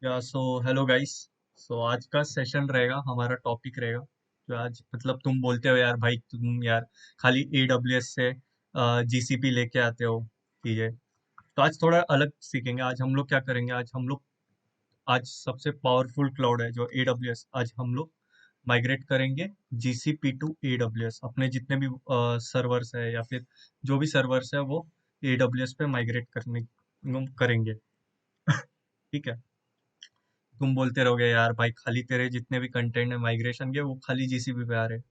या so hello guys. सो आज का सेशन रहेगा, हमारा टॉपिक रहेगा जो आज मतलब तुम बोलते हो यार भाई, तुम यार खाली AWS से GCP लेके आते हो चीजें। तो आज थोड़ा अलग सीखेंगे। आज हम लोग क्या करेंगे, आज सबसे पावरफुल क्लाउड है जो AWS, आज हम लोग माइग्रेट करेंगे GCP टू AWS। अपने जितने भी सर्वर्स है या फिर जो भी सर्वर्स है वो AWS पे माइग्रेट करने करेंगे। ठीक है। तुम बोलते रहोगे यार भाई, खाली तेरे जितने भी कंटेंट है माइग्रेशन के वो खाली GCP पे आ रहे हैं।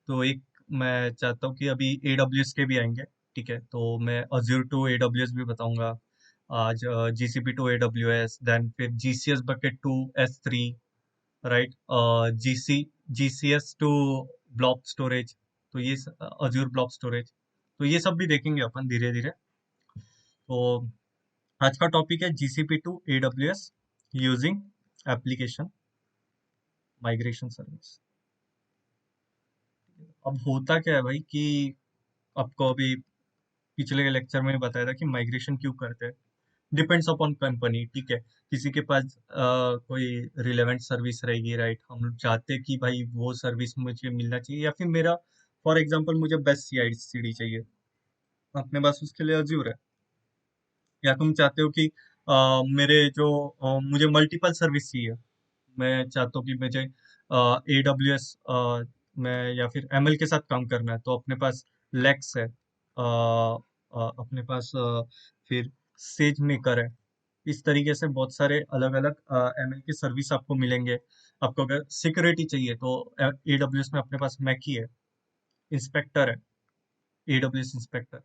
तो एक मैं चाहता हूँ कि अभी AWS के भी आएंगे। ठीक है, तो मैं Azure टू AWS भी बताऊंगा आज, GCP टू AWS, देन फिर GCS bucket to S3, right, GCS to block storage. तो ये Azure ब्लॉक स्टोरेज, तो ये सब भी देखेंगे अपन धीरे धीरे। तो आज का टॉपिक है GCP to AWS using application migration service. अब होता क्या है भाई कि आपको अभी पिछले के लेक्चर में बताया था कि माइग्रेशन क्यों करते हैं। Depends upon company. ठीक है, किसी के पास कोई रिलेवेंट सर्विस रहेगी, राइट। हम लोग चाहते हैं कि भाई वो सर्विस मुझे मिलना चाहिए, या फिर मेरा फॉर एग्जांपल मुझे बेस्ट CI/CD चाहिए, अपने पास उसके लिए अज्यूर है। या तुम चाहते हो कि मेरे जो मुझे मल्टीपल सर्विस चाहिए, मैं चाहता हूँ कि मुझे AWS में या फिर ML के साथ काम करना है, तो अपने पास लेक्स है, अपने पास फिर सेज मेकर है। इस तरीके से बहुत सारे अलग अलग ML के सर्विस आपको मिलेंगे। आपको अगर सिक्योरिटी चाहिए तो AWS में अपने पास मैकी है, इंस्पेक्टर है, AWS इंस्पेक्टर।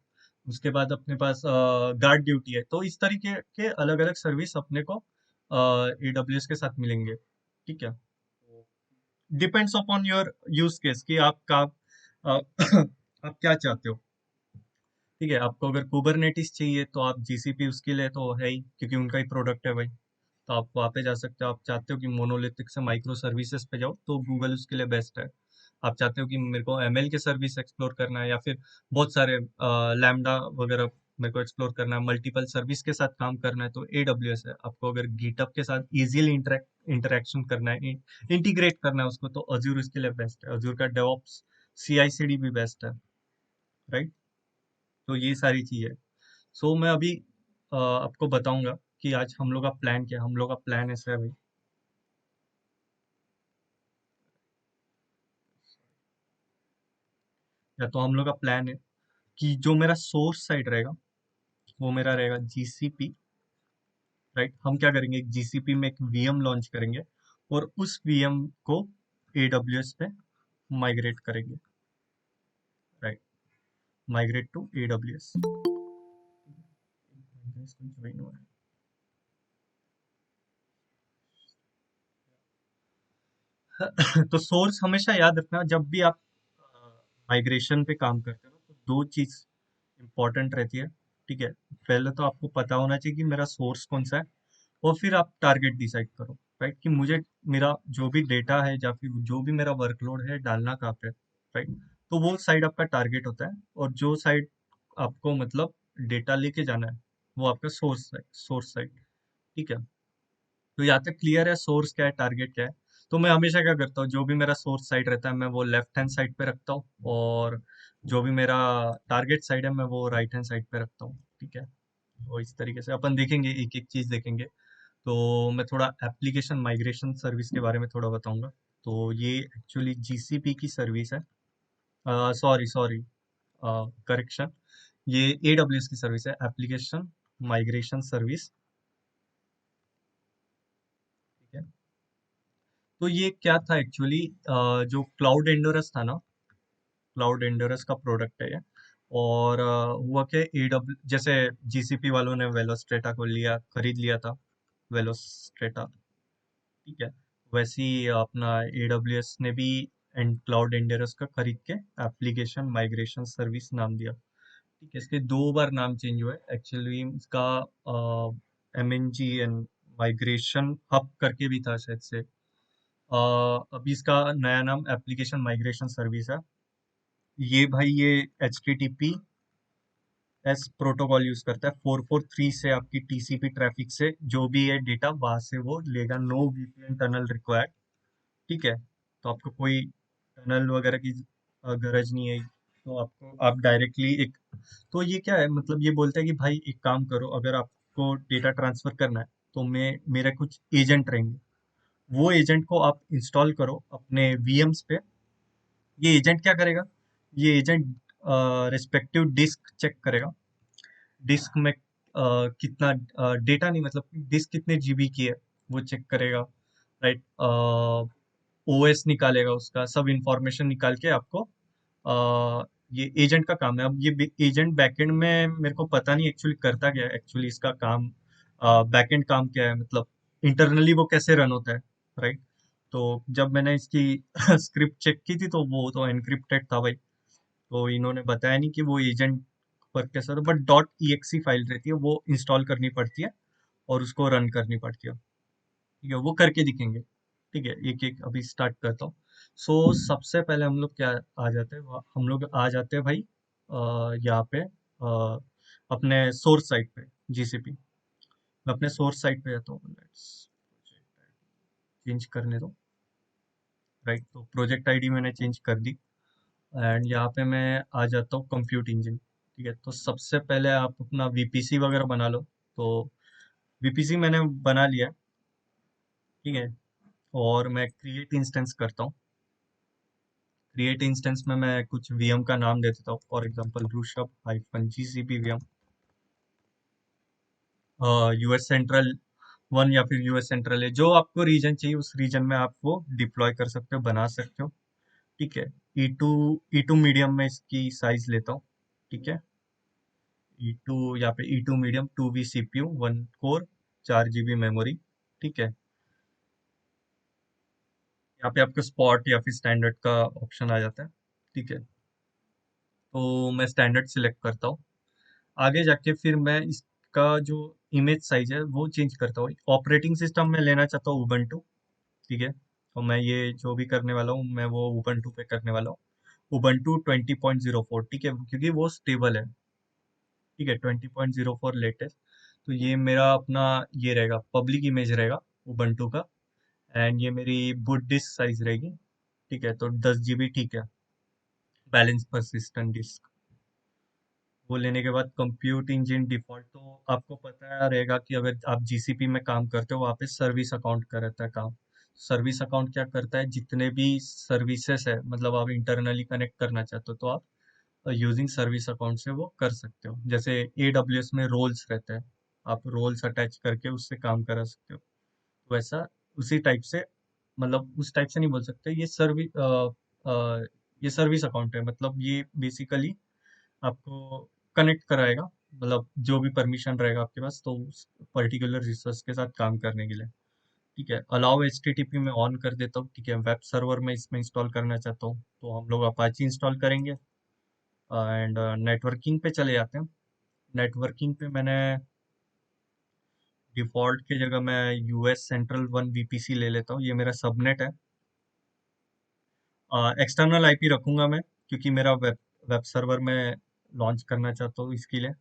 उसके बाद अपने पास गार्ड ड्यूटी है। तो इस तरीके के अलग अलग सर्विस अपने को AWS के साथ मिलेंगे। ठीक है, depends upon your use case कि आप क्या चाहते हो। ठीक है, आपको अगर कुबरनेटिस चाहिए तो आप GCP उसके लिए तो है ही, क्योंकि उनका ही प्रोडक्ट है भाई। तो आप वहाँ पे जा सकते हो। आप चाहते हो कि मोनोलिथिक से माइक्रो सर्विसेज पे जाओ तो गूगल उसके लिए बेस्ट है। आप चाहते हो कि मेरे को ML के सर्विस एक्सप्लोर करना है, या फिर बहुत सारे लैम्डा वगैरह मेरे को एक्सप्लोर करना है, मल्टीपल सर्विस के साथ काम करना है, तो AWS है। आपको अगर गिटअप के साथ इजीली इंटरेक्शन करना है, इंटीग्रेट करना है उसको, तो Azure उसके लिए बेस्ट है। Azure का DevOps CI/CD भी बेस्ट है, राइट। तो ये सारी चीजें। सो मैं अभी आपको बताऊंगा कि आज हम लोग का प्लान क्या है। हम लोग का प्लान ऐसा है भाई, या तो हम लोग का प्लान है कि जो मेरा सोर्स साइट रहेगा वो मेरा रहेगा GCP, राइट। हम क्या करेंगे, एक GCP में एक VM लॉन्च करेंगे और उस VM को AWS पे माइग्रेट करेंगे, राइट। Migrate to AWS। तो सोर्स हमेशा याद रखना जब भी आप माइग्रेशन पे काम करते हो, तो दो चीज इंपॉर्टेंट रहती है। ठीक है, पहले तो आपको पता होना चाहिए कि मेरा सोर्स कौन सा है, और फिर आप टारगेट डिसाइड करो, राइट, कि मुझे मेरा जो भी डेटा है या फिर जो भी मेरा वर्कलोड है डालना कहाँ पे, राइट। तो वो साइड आपका टारगेट होता है, और जो साइड आपको मतलब डेटा लेके जाना है वो आपका सोर्स साइड। ठीक है, तो यहाँ तक क्लियर है सोर्स क्या है, टारगेट क्या है। तो मैं हमेशा क्या करता हूँ, जो भी मेरा सोर्स साइड रहता है मैं वो लेफ्ट हैंड साइड पे रखता हूँ, और जो भी मेरा टारगेट साइड है मैं वो राइट हैंड साइड पे रखता हूँ। ठीक है, तो इस तरीके से अपन देखेंगे, एक एक चीज देखेंगे। तो मैं थोड़ा एप्लीकेशन माइग्रेशन सर्विस के बारे में थोड़ा बताऊंगा। तो ये एक्चुअली GCP की सर्विस है। सॉरी सॉरी, करेक्शन, ये AWS की सर्विस है, एप्लीकेशन माइग्रेशन सर्विस। ठीक है, तो ये क्या था एक्चुअली, जो क्लाउड एंडोरस था ना, क्लाउड एंडोरस का प्रोडक्ट है ये। और हुआ क्या, AW जैसे GCP वालों ने वेलोस्ट्रेटा को खरीद लिया था, वेलोस्ट्रेटा। ठीक है, वैसे ही अपना AWS ने भी एंड क्लाउड एंडोरस का खरीद के एप्लीकेशन माइग्रेशन सर्विस नाम दिया। ठीक है, इसके दो बार नाम चेंज हुए एक्चुअली। इसका MNG माइग्रेशन हब करके भी था शायद से। अभी इसका नया नाम एप्लीकेशन माइग्रेशन सर्विस है। ये भाई ये एस प्रोटोकॉल यूज करता है। 443 से आपकी टीसीपी ट्रैफिक से जो भी है डेटा वहां से वो लेगा। No VPN tunnel required. ठीक है, तो आपको कोई टनल वगैरह की गरज नहीं है। तो आपको आप डायरेक्टली एक, तो ये क्या है मतलब ये बोलता है कि भाई एक काम करो, अगर आपको डेटा ट्रांसफर करना है तो मैं मेरे कुछ एजेंट रहेंगे, वो एजेंट को आप इंस्टॉल करो अपने वीएम्स पे। ये एजेंट क्या करेगा, ये एजेंट रिस्पेक्टिव डिस्क चेक करेगा। डिस्क में कितना डेटा नहीं, मतलब डिस्क कितने जीबी की है वो चेक करेगा। राइट, ओएस निकालेगा, उसका सब इंफॉर्मेशन निकाल के आपको ये एजेंट का काम है। अब ये एजेंट बैकएंड में मेरे को पता नहीं एक्चुअली करता क्या है, एक्चुअली इसका काम बैकएंड काम क्या है, मतलब इंटरनली वो कैसे रन होता है। राइट, तो जब मैंने इसकी स्क्रिप्ट चेक की थी तो वो तो एनक्रिप्टेड था भाई, तो इन्होंने बताया नहीं कि वो एजेंट पर कैसा था। बट डॉट ई फाइल रहती है, वो इंस्टॉल करनी पड़ती है और उसको रन करनी पड़ती है। ठीक है, वो करके दिखेंगे। ठीक है, एक एक अभी स्टार्ट करता हूँ। सो सबसे पहले हम लोग क्या आ जाते हैं, हम लोग आ जाते हैं भाई यहाँ पे अपने सोर्स साइट पे, जीसीपी। मैं अपने सोर्स साइट पे जाता हूँ, लेट्स चेंज करने दो। राइट, तो प्रोजेक्ट आईडी मैंने चेंज कर दी एंड यहाँ पे मैं आ जाता हूँ कंप्यूट इंजन। ठीक है, तो सबसे पहले आप अपना वीपीसी वगैरह बना लो। तो वीपीसी मैंने बना लिया है। ठीक है, और मैं क्रिएट इंस्टेंस करता हूँ। क्रिएट इंस्टेंस में मैं कुछ वीएम का नाम दे देता हूँ, for example Rishabh hyphen GCP VM, US central one या फिर यूएस सेंट्रल है, जो आपको रीजन चाहिए उस रीजन में आप वो डिप्लॉय कर सकते हो, बना सकते हो। ठीक है, ई टू मीडियम में इसकी साइज लेता हूँ। ठीक है, ई टू, यहाँ पे E two medium, 2V CPU, 1 core, 4 GB memory. ठीक है, यहाँ पे आपको स्पॉट या फिर स्टैंडर्ड का ऑप्शन आ जाता है। ठीक है, तो मैं स्टैंडर्ड सिलेक्ट करता हूँ। आगे जाके फिर मैं इसका जो इमेज साइज है वो चेंज करता हूँ। ऑपरेटिंग सिस्टम में लेना चाहता हूँ उबंटू। ठीक है, तो मैं ये जो भी करने वाला हूँ मैं वो उबंटू पे करने वाला हूँ। उबंटू 20.04। ठीक है, क्योंकि वो स्टेबल है। ठीक है, 20.04 लेटेस्ट। तो ये मेरा अपना ये रहेगा, पब्लिक इमेज रहेगा उबंटू का। एंड ये मेरी बूट डिस्क साइज रहेगी। ठीक है, तो 10 GB। ठीक है, बैलेंस परसिस्टेंट डिस्क। वो लेने के बाद कंप्यूट इंजन डिफॉल्ट, तो आपको पता रहेगा कि अगर आप जीसीपी में काम करते हो वहाँ पे सर्विस अकाउंट का रहता है काम। सर्विस अकाउंट क्या करता है, जितने भी सर्विसेज है, मतलब आप इंटरनली कनेक्ट करना चाहते हो तो आप यूजिंग सर्विस अकाउंट से वो कर सकते हो। जैसे AWS में रोल्स रहते हैं, आप रोल्स अटैच करके उससे काम करा सकते हो। तो वैसा उसी टाइप से, मतलब उस टाइप से नहीं बोल सकते, ये सर्विस अकाउंट है, मतलब ये बेसिकली आपको कनेक्ट कराएगा, मतलब जो भी परमिशन रहेगा आपके पास तो उस पर्टिकुलर रिसोर्स के साथ काम करने के लिए। ठीक है, अलाउ HTTP में ऑन कर देता हूँ। ठीक है, वेब सर्वर में इसमें इंस्टॉल करना चाहता हूँ तो हम लोग अपाची इंस्टॉल करेंगे। एंड नेटवर्किंग पे चले जाते हैं। नेटवर्किंग पे मैंने डिफॉल्ट की जगह मैं यूएस सेंट्रल वन वीपीसी ले लेता हूँ, ये मेरा सबनेट है। एक्सटर्नल आईपी रखूंगा मैं, क्योंकि मेरा वेब वेब सर्वर में लॉन्च करना चाहता हूँ इसके लिए।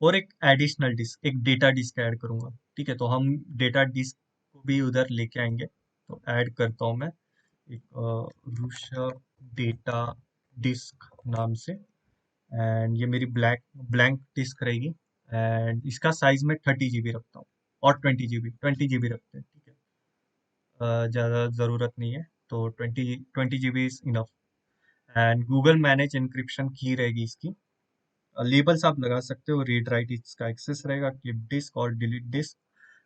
और एक एडिशनल डिस्क, एक डेटा डिस्क ऐड करूंगा। ठीक है, तो हम डेटा डिस्क को भी उधर लेके आएंगे। तो ऐड करता हूँ मैं एक ऋषभ डेटा डिस्क नाम से। एंड ये मेरी ब्लैंक डिस्क रहेगी। एंड इसका साइज में 30 GB रखता हूँ, और 20 GB रखते हैं। ठीक है, ज़्यादा ज़रूरत नहीं है, तो 20 GB is enough. And Google manage encryption की रहेगी इसकी। लेबल्स आप लगा सकते हो, रीड राइट इसका एक्सेस रहेगा, कीप डिस्क और डिलीट डिस्क।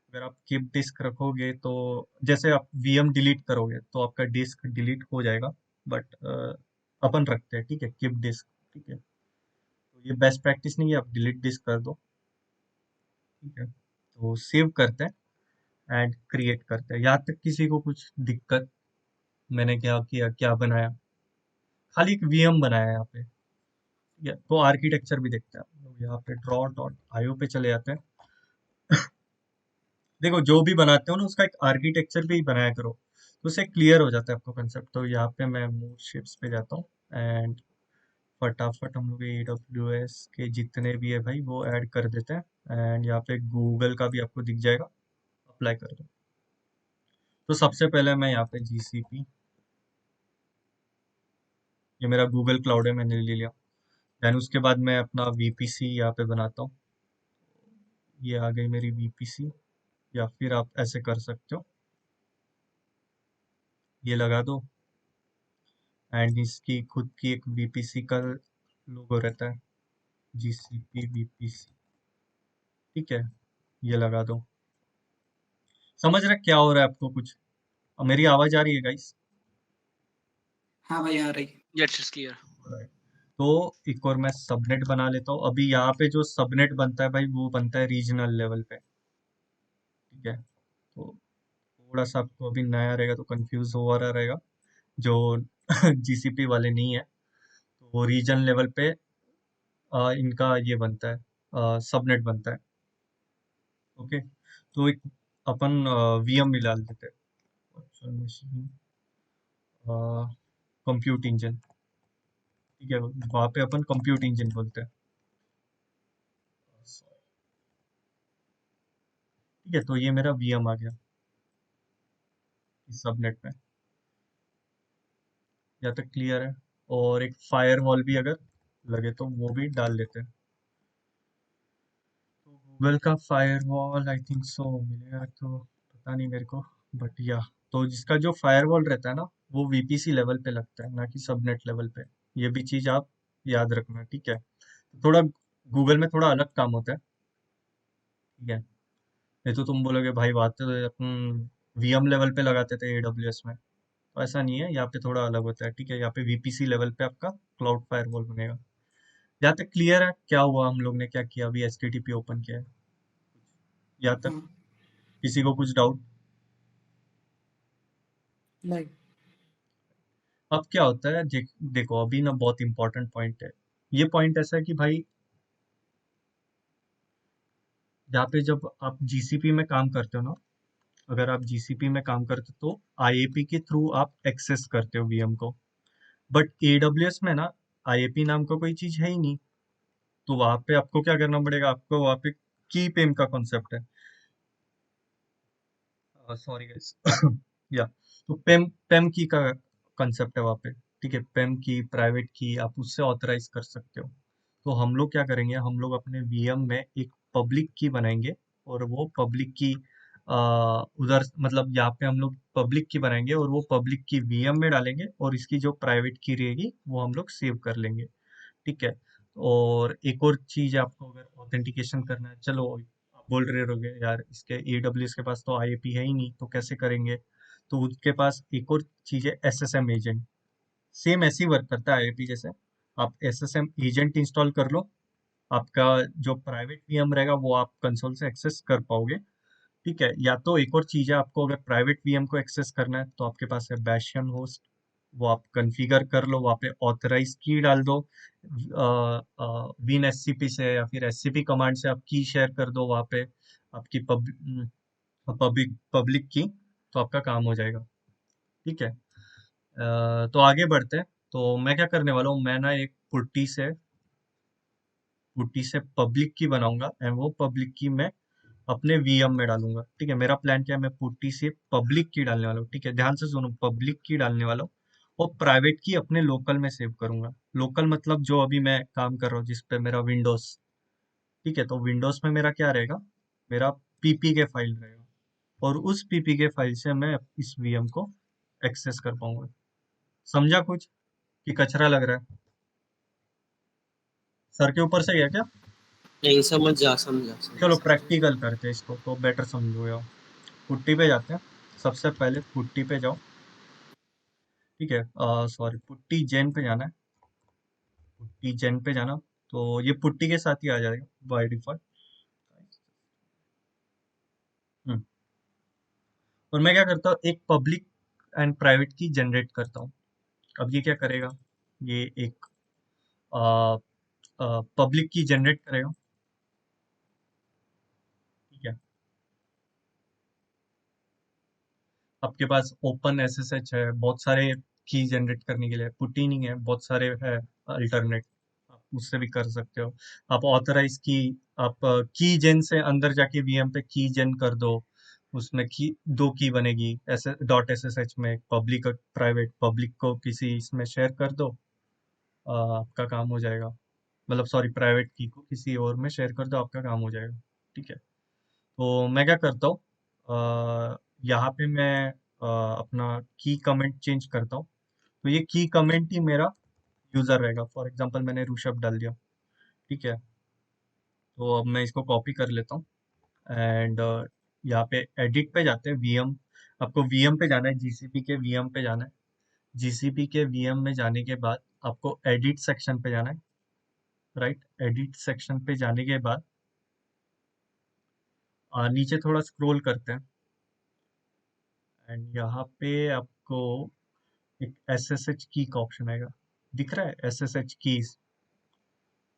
अगर आप कीप डिस्क रखोगे तो जैसे आप वीएम डिलीट करोगे तो आपका डिस्क डिलीट हो जाएगा। बट अपन रखते हैं, ठीक है, कीप डिस्क। ठीक है, तो ये बेस्ट प्रैक्टिस नहीं है, आप डिलीट डिस्क कर दो। ठीक है, तो सेव करते हैं एंड क्रिएट करते हैं। यहाँ तक किसी को कुछ दिक्कत? मैंने क्या किया, क्या बनाया, खाली एक वीएम बनाया यहाँ पे। ठीक है, तो आर्किटेक्चर भी देखते हैं। तो यहाँ पे draw.io पे चले जाते हैं। देखो, जो भी बनाते हो ना उसका एक आर्किटेक्चर भी बनाया करो, तो उससे क्लियर हो जाता है आपको कंसेप्ट। तो यहाँ पे मैं मूव शिप्स पे जाता हूँ एंड फटाफट हम लोग AWS के जितने भी है भाई वो ऐड कर देते हैं, एंड यहाँ पे गूगल का भी आपको दिख जाएगा, अप्लाई कर दो। तो सबसे पहले मैं यहाँ पे GCP, ये मेरा गूगल क्लाउड है, मैंने ले लिया। देन उसके बाद मैं अपना VPC यहाँ पे बनाता हूँ। ये आ गई मेरी VPC, या फिर आप ऐसे कर सकते हो, ये लगा दो, एंड इसकी खुद की एक VPC का लोगो रहता है, GCP VPC। ठीक है, ये लगा दो। समझ रहे क्या हो रहा है आपको कुछ? मेरी आवाज आ रही है गाइस? हाँ भाई आ रही। Yes, it's clear. तो एक और मैं सबनेट बना लेता हूँ। अभी यहाँ पे जो सबनेट बनता है भाई वो बनता है रीजनल लेवल पे। ठीक है, तो थोड़ा सा आपको अभी नया रहेगा तो कंफ्यूज हो रहा रहेगा, जो GCP वाले नहीं है, तो वो रीजन लेवल पे इनका ये बनता है, सबनेट बनता है। ओके, तो एक अपन VM भी डाल देते हैं, वर्चुअल मशीन कंप्यूट इंजन। ठीक है, वहाँ पे अपन कंप्यूट इंजन बोलते हैं। ठीक है, तो ये मेरा VM आ गया इस सबनेट में। यहाँ तक क्लियर है? और एक फायरवॉल भी अगर लगे तो वो भी डाल लेते हैं। तो गूगल का फायरवॉल आई थिंक सो मिलेगा, तो पता नहीं मेरे को, बट या, तो जिसका जो फायरवॉल रहता है ना, वो VPC लेवल पे लगता है, ना कि सबनेट लेवल पे। ये भी चीज आप याद रखना, ठीक है? थोड़ा गूगल में थोड़ा अलग काम होता है। ठीक है, नहीं तो तुम बोलोगे भाई बात तो अपन VM लेवल पे लगाते थे AWS में, तो ऐसा नहीं है, यहाँ पे थोड़ा अलग होता है। ठीक है, यहाँ पे VPC लेवल पे आपका क्लाउड फायरवॉल बनेगा। यहाँ तक क्लियर है क्या हुआ, हम लोग ने क्या किया? अभी HTTP ओपन किया है। यहाँ तक हाँ। किसी को कुछ डाउट? नहीं। अब क्या होता है, देखो अभी ना बहुत इंपॉर्टेंट पॉइंट है। ये पॉइंट ऐसा है कि भाई यहाँ पे जब आप GCP में काम करते हो ना, अगर आप GCP में काम करते हो तो IAP के थ्रू आप एक्सेस करते हो VM को। बट AWS में ना IAP नाम का कोई चीज है ही नहीं। तो वहां पे आपको क्या करना पड़ेगा, आपको वहां पे की पेम का कॉन्सेप्ट है, सॉरी गाइस या, तो पेम पेम की का कंसेप्ट है वहाँ पे। ठीक है, पेम की, प्राइवेट की, आप उससे ऑथराइज कर सकते हो। तो हम लोग क्या करेंगे, हम लोग अपने VM में एक पब्लिक की बनाएंगे, और वो पब्लिक की उधर मतलब यहाँ पे हम लोग पब्लिक की बनाएंगे और वो पब्लिक की VM में डालेंगे, और इसकी जो प्राइवेट की रहेगी वो हम लोग सेव कर लेंगे। ठीक है, और एक और चीज आपको अगर ऑथेंटिकेशन करना है, चलो आप बोल रहे होगे यार इसके AWS के पास तो IAP है ही नहीं, तो कैसे करेंगे? तो उसके पास एक और चीज है, SSM एजेंट। सेम ऐसे ही वर्क करता है IAP जैसे। आप SSM एजेंट इंस्टॉल कर लो, आपका जो प्राइवेट VM रहेगा वो आप कंसोल से एक्सेस कर पाओगे। ठीक है, या तो एक और चीज है, आपको अगर प्राइवेट VM को एक्सेस करना है तो आपके पास है Bastion होस्ट, वो आप कॉन्फ़िगर कर लो, वहाँ पे ऑथराइज की डाल दो, विन SCP से या फिर SCP कमांड से आप की शेयर कर दो वहाँ पे, आपकी पब्लिक पब्लिक की, तो आपका काम हो जाएगा। ठीक है, तो आगे बढ़ते हैं। तो मैं क्या करने वाला हूँ, मैं ना एक पुट्टी से पब्लिक की बनाऊंगा, एंड वो पब्लिक की मैं अपने VM में डालूंगा। ठीक है, मेरा प्लान क्या है, मैं पुट्टी से पब्लिक की डालने वाला हूँ। ठीक है, ध्यान से सुनो, पब्लिक की डालने वाला हूँ, और प्राइवेट की अपने लोकल में सेव करूंगा। लोकल मतलब जो अभी मैं काम कर रहा हूँ जिस पे मेरा विंडोज। ठीक है, तो विंडोज में मेरा क्या रहेगा, मेरा PPK फाइल रहेगा, और उस PPK फाइल से मैं इस VM को एक्सेस कर पाऊंगा। समझा कुछ कि कचरा लग रहा है? सर के ऊपर से गया क्या? नहीं, समझा समझा समझा चलो समझा। प्रैक्टिकल करते हैं इसको, तो बेटर समझो यार। पुट्टी पे जाते हैं, सबसे पहले पुट्टी पे जाओ। ठीक है, सॉरी, पुट्टी जेन पे जाना है, पुट्टी जेन पे जाना, तो ये पुट्टी के साथ ही आ जाएगा बाय डिफॉल्ट। हम्म, और मैं क्या करता हूँ, एक पब्लिक एंड प्राइवेट की जनरेट करता हूँ। अब ये क्या करेगा, ये एक पब्लिक की जनरेट करेगा। ठीक है, आपके पास ओपन SSH है, बहुत सारे की जनरेट करने के लिए, पुट्टी नहीं है, बहुत सारे है। अल्टरनेट, आप उससे भी कर सकते हो। आप ऑथराइज की, आप की जेन से अंदर जाके वीएम पे की जेन कर दो, उसमें की दो की बनेगी ऐसे डॉट एसएसएच में, पब्लिक प्राइवेट, पब्लिक को किसी इसमें शेयर कर दो, आपका काम हो जाएगा। मतलब सॉरी, प्राइवेट की को किसी और में शेयर कर दो, आपका काम हो जाएगा। ठीक है, तो मैं क्या करता हूँ, यहाँ पे मैं अपना की कमेंट चेंज करता हूँ। तो ये की कमेंट ही मेरा यूजर रहेगा। फॉर एग्जांपल मैंने ऋषभ डाल दिया। ठीक है, तो अब मैं इसको कॉपी कर लेता हूँ एंड यहाँ पे एडिट पे जाते हैं, वीएम, आपको वीएम पे जाना है, जीसीपी के वीएम पे जाना है। जीसीपी के वीएम में जाने के बाद आपको एडिट सेक्शन पे जाना है। राइट, एडिट सेक्शन पे जाने के बाद नीचे थोड़ा स्क्रॉल करते हैं एंड यहाँ पे आपको एक SSH की का ऑप्शन आएगा, दिख रहा है SSH कीज।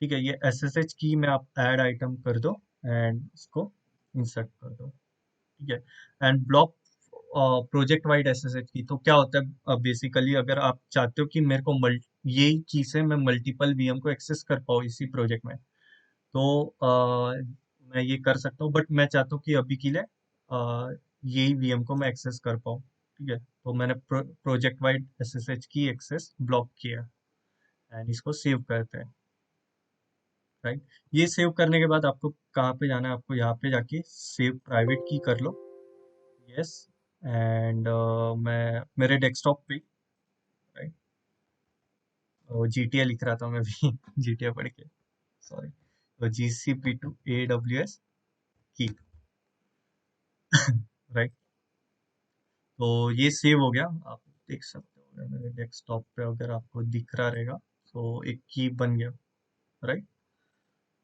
ठीक है, ये SSH की में आप ऐड आइटम कर दो एंड इसको इंसर्ट कर दो। ठीक है, and block project wide SSH की। तो क्या होता है बेसिकली, अगर आप चाहते हो कि मेरे को यही की से मैं मल्टीपल वीएम को एक्सेस कर पाऊँ इसी प्रोजेक्ट में, तो मैं ये कर सकता हूँ, बट मैं चाहता हूँ कि अभी के लिए यही वीएम को मैं एक्सेस कर पाऊँ। ठीक है, तो मैंने प्रोजेक्ट वाइड SSH की एक्सेस ब्लॉक किया एंड इसको सेव करते हैं। राइट, ये सेव करने के बाद आपको कहाँ पे जाना है, आपको यहाँ पे जाके सेव प्राइवेट की कर लो। यस, एंड मैं मेरे डेस्कटॉप पे, राइट, GTA लिख रहा था मैं भी GTA पढ़ के, सॉरी। तो GCP to AWS की, राइट। तो ये सेव हो गया, आप देख सकते हो मेरे डेस्कटॉप पे, अगर आपको दिख रहा रहेगा तो एक की बन गया। राइट,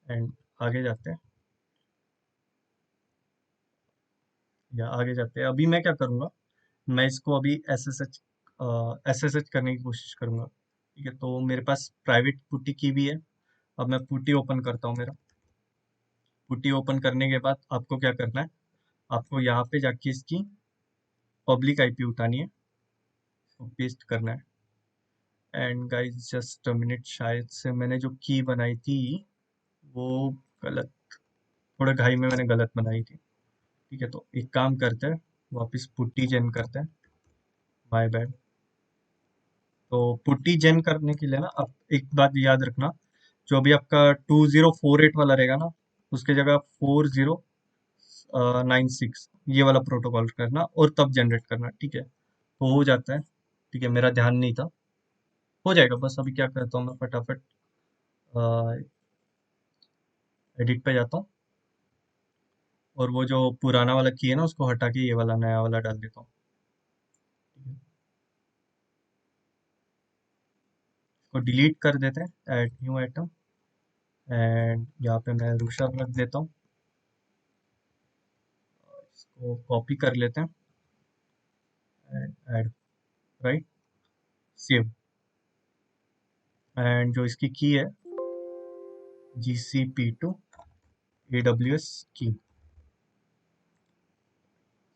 एंड आगे जाते हैं, या आगे जाते हैं, अभी मैं क्या करूँगा, मैं इसको अभी SSH करने की कोशिश करूँगा। ठीक है, तो मेरे पास प्राइवेट पुट्टी की भी है। अब मैं पुट्टी ओपन करता हूँ मेरा। पुट्टी ओपन करने के बाद आपको क्या करना है, आपको यहाँ पे जाके इसकी पब्लिक आईपी उठानी है, तो पेस्ट करना है। And guys just a minute, शायद से मैंने जो की बनाई थी वो गलत, थोड़ा घाई में मैंने गलत बनाई थी। ठीक है, तो एक काम करते हैं, वापस पुट्टी जेन करते हैं, माय बैड। तो पुट्टी जेन करने के लिए ना, आप एक बात याद रखना, जो भी आपका 2048 वाला रहेगा ना, उसके जगह 4096 ये वाला प्रोटोकॉल करना और तब जनरेट करना। ठीक है, तो हो जाता है। ठीक है, मेरा ध्यान नहीं था, हो जाएगा। बस अभी क्या करता हूँ, मैं फटाफट एडिट पे जाता हूँ और वो जो पुराना वाला की है ना, उसको हटा के ये वाला नया वाला डाल देता हूँ। ठीक है, इसको डिलीट कर देते हैं, ऐड न्यू आइटम, एंड यहाँ पे मैं ऋषभ रख देता हूँ। इसको कॉपी कर लेते हैं and add, right, save. And जो इसकी की है, GCP to AWS की,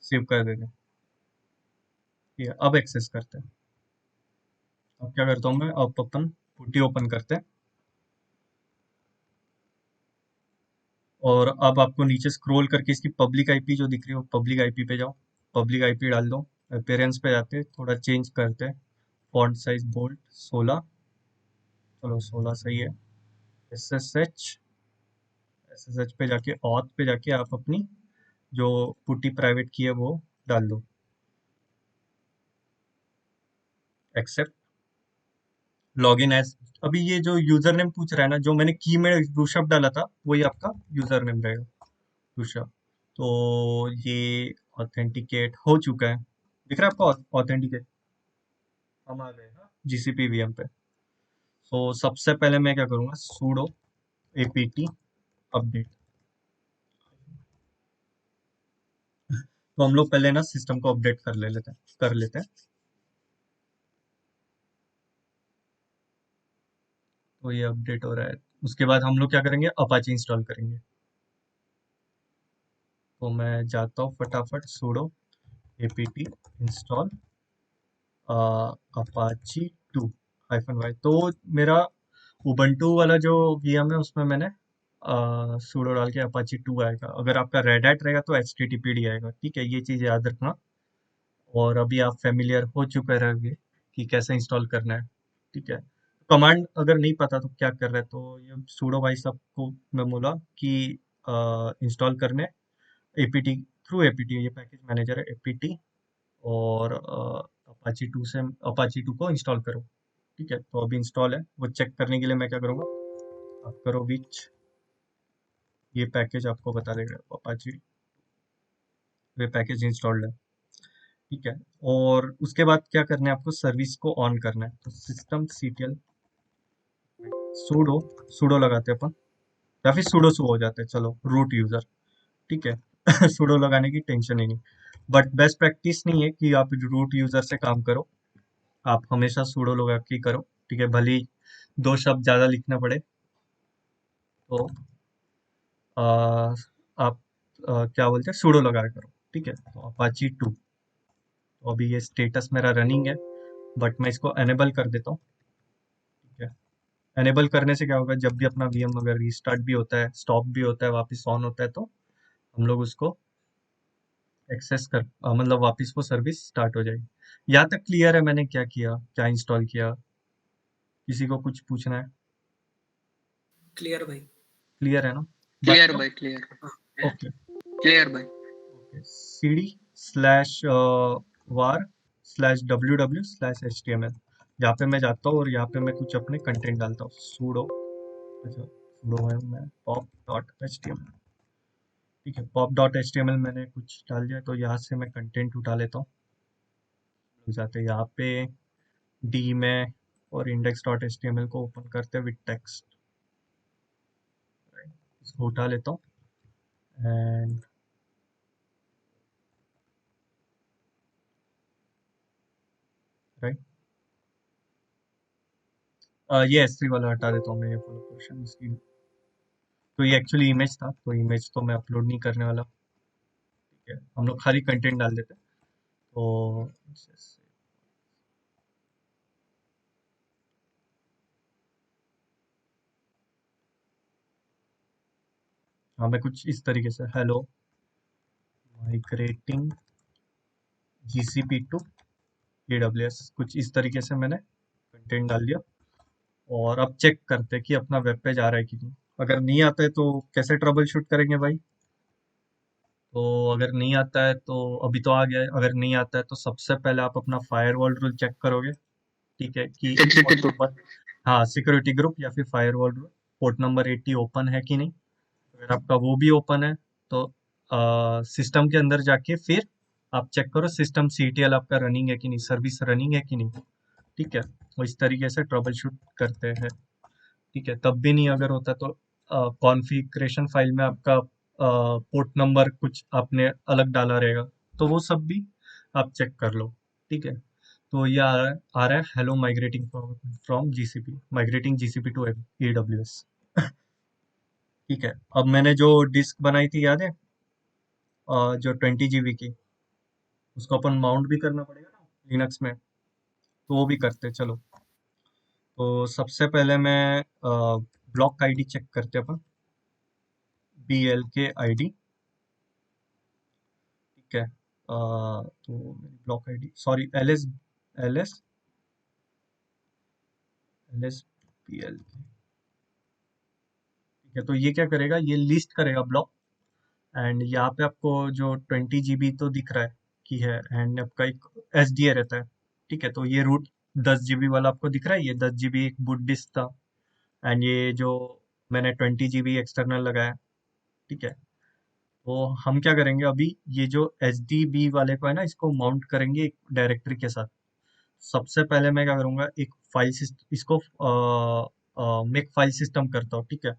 सेव कर देते हैं। ठीक है, अब एक्सेस करते हैं। अब क्या करता हूँ मैं, अब अपन पुट्टी ओपन करते हैं और अब आपको नीचे स्क्रॉल करके इसकी पब्लिक आईपी जो दिख रही है, वो पब्लिक आईपी पे जाओ, पब्लिक आईपी डाल दो। अपीयरेंस पे जाते हैं, थोड़ा चेंज करते हैं, फॉन्ट साइज बोल्ड 16, चलो 16 सही है। SSH, SSH पे जाके ऑथ पे जाके आप अपनी जो पुट्टी प्राइवेट की है वो डाल दो, एक्सेप्ट, लॉग इन एज। अभी ये जो यूजर नेम पूछ रहा है ना, जो मैंने की में ऋषभ डाला था, वही आपका यूजर नेम रहेगा, ऋषभ। तो ये ऑथेंटिकेट हो चुका है, दिख रहा है आपको ऑथेंटिकेट, हम आ गए हाँ GCP VM पे। तो सबसे पहले मैं क्या करूँगा, sudo apt अपडेट। तो हम लोग पहले ना सिस्टम को अपडेट कर लेते हैं। तो ये अपडेट हो रहा है, उसके बाद हम लोग क्या करेंगे, अपाची इंस्टॉल करेंगे। तो मैं जाता हूँ फटाफट, sudo apt install Apache 2 -y। तो मेरा उबंटू वाला जो वीएम है उसमें मैंने सूडो डाल के अपाची 2 आएगा। अगर आपका रेड हैट रहेगा तो एचटीटीपीडी आएगा। ठीक है, ये चीज़ याद रखना। और अभी आप फेमिलियर हो चुके रहेंगे कि कैसे इंस्टॉल करना है। ठीक है, कमांड अगर नहीं पता तो क्या कर रहे हैं, तो ये सूडो भाई सबको मैं बोला कि इंस्टॉल करने एपीटी, थ्रू एपीटी, ये पैकेज मैनेजर है एपीटी, और अपाची 2 को इंस्टॉल करो। ठीक है, तो अभी इंस्टॉल है, वो चेक करने के लिए मैं क्या करूँगा, आप करो विच, ये पैकेज आपको बता देगा अपाची, ये पैकेज इंस्टॉल्ड है। ठीक है, और उसके बाद क्या करना है, आपको सर्विस को ऑन करना है। तो सिस्टम सीटीएल सूडो, सूडो लगाते हैं अपन, या फिर सूडो सु हो जाते हैं, चलो रूट यूजर। ठीक है, सूडो लगाने की टेंशन ही नहीं, बट बेस्ट प्रैक्टिस नहीं है कि आप रूट यूजर से काम करो। आप हमेशा सूडो लगा के ही करो। ठीक है, भले ही दो शब्द ज़्यादा लिखना पड़े, तो आ, आप क्या बोलते हैं, सूडो लगाया करो। ठीक है, तो अपाची 2, तो अभी ये स्टेटस मेरा रनिंग है, बट मैं इसको एनेबल कर देता हूँ। ठीक है, एनेबल करने से क्या होगा, जब भी अपना वीएम अगर रीस्टार्ट भी होता है, स्टॉप भी होता है, वापस ऑन होता है, तो हम लोग उसको एक्सेस कर मतलब वापस वो सर्विस स्टार्ट हो जाएगी। यहाँ तक क्लियर है मैंने क्या किया, क्या इंस्टॉल किया? किसी को कुछ पूछना है? क्लियर भाई। क्लियर है ना? क्लियर बाकी भाई, क्लियर ओके, क्लियर भाई। ओके, सीडी स्लैश वार स्लैश ww स्लैश html, यहाँ पे मैं जाता हूँ और यहाँ पे मैं कुछ अपने कंटेंट डालता हूँ। सूडो, अच्छा सूडो है, मैं pop dot H T M L. ठीक है, pop dot H T M L मैंने कुछ डाल दिया, तो यहाँ से मैं कंटेंट उठा लेता हूँ। लोग जाते हैं यहाँ पे डी में, और index dot H T M L को ओपन करते हैं विद टेक्स्ट, इसको उठा लेता हूँ। एंड राइट, ये S3 वाला हटा देता हूँ मैं, ये फुल क्वेश्चन इसकी, तो ये एक्चुअली इमेज था, तो इमेज तो मैं अपलोड नहीं करने वाला। ठीक है, हम लोग खाली कंटेंट डाल देते हैं। तो हाँ, मैं कुछ इस तरीके से, hello migrating GCP to AWS, कुछ इस तरीके से मैंने कंटेंट डाल दिया। और अब चेक करते हैं कि अपना वेब पेज आ रहा है कि नहीं। अगर नहीं आता है तो कैसे ट्रबल शूट करेंगे भाई? तो अगर नहीं आता है तो, अभी तो आ गया है, अगर नहीं आता है तो सबसे पहले आप अपना फायरवॉल रूल चेक करोगे। ठीक है, कि पोर्ट सिक्योरिटी को नंबर, हाँ सिक्योरिटी ग्रुप या फिर firewall rule, port number 80 open है कि नहीं। अगर आपका वो भी ओपन है तो सिस्टम के अंदर जाके फिर आप चेक करो सिस्टम सीटीएल आपका रनिंग है कि नहीं, सर्विस रनिंग है कि नहीं। ठीक है, वो इस तरीके से ट्रबल शूट करते हैं। ठीक है, तब भी नहीं अगर होता तो कॉन्फ़िगरेशन फाइल में आपका पोर्ट नंबर कुछ आपने अलग डाला रहेगा, तो वो सब भी आप चेक कर लो। ठीक है, तो ये आ रहा है hello migrating from GCP, migrating GCP to AWS. ठीक है, अब मैंने जो डिस्क बनाई थी याद है, जो 20 GB की, उसको अपन माउंट भी करना पड़ेगा ना लिनक्स में, तो वो भी करते हैं, चलो। तो सबसे पहले मैं ब्लॉक आईडी चेक करते हैं अपन, BLK ID। ठीक है, तो मेरी block ID, sorry, L S BL। ठीक है, तो ये क्या करेगा, ये लिस्ट करेगा ब्लॉक। एंड यहाँ पे आपको जो 20 GB तो दिख रहा है कि है, एंड आपका एक SDA रहता है। ठीक है, तो ये रूट 10 GB वाला आपको दिख रहा है, ये 10 GB एक बूट डिस्क था। एंड ये जो मैंने 20 GB एक्सटर्नल लगाया। ठीक है, तो हम क्या करेंगे अभी, ये जो HDB वाले को है ना, इसको माउंट करेंगे एक डायरेक्टरी के साथ। सबसे पहले मैं क्या करूँगा, एक फाइल सिस्टम, इसको मेक फाइल सिस्टम करता हूँ। ठीक है,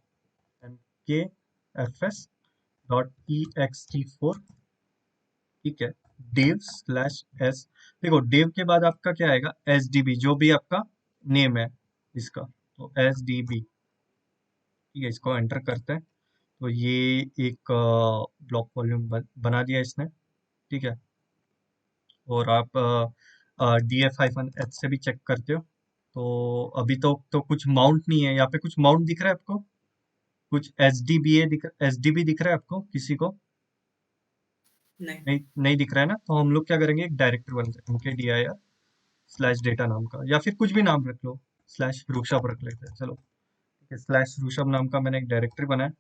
mkfs.ext4। ठीक है, dev/s, देखो dev के बाद आपका क्या आएगा, SDB, जो भी आपका नेम है इसका, तो SDB। ठीक है, इसको एंटर करते हैं, तो ये एक ब्लॉक वॉल्यूम बना दिया इसने। ठीक है, और आप DF-H से भी चेक करते हो। तो अभी तो कुछ माउंट नहीं है यहाँ पे। कुछ माउंट दिख रहा है आपको? कुछ एसडीबी दिख रहा है आपको किसी को? नहीं। नहीं नहीं दिख रहा है ना? तो हम लोग क्या करेंगे, एक डायरेक्टरी बनाते हैं mkdir स्लैश डेटा नाम का, या फिर कुछ भी नाम रख लो, स्लैश ऋषभ रख लेते हैं, चलो ठीक है। स्लैश ऋषभ नाम का मैंने एक डायरेक्टरी बनाया,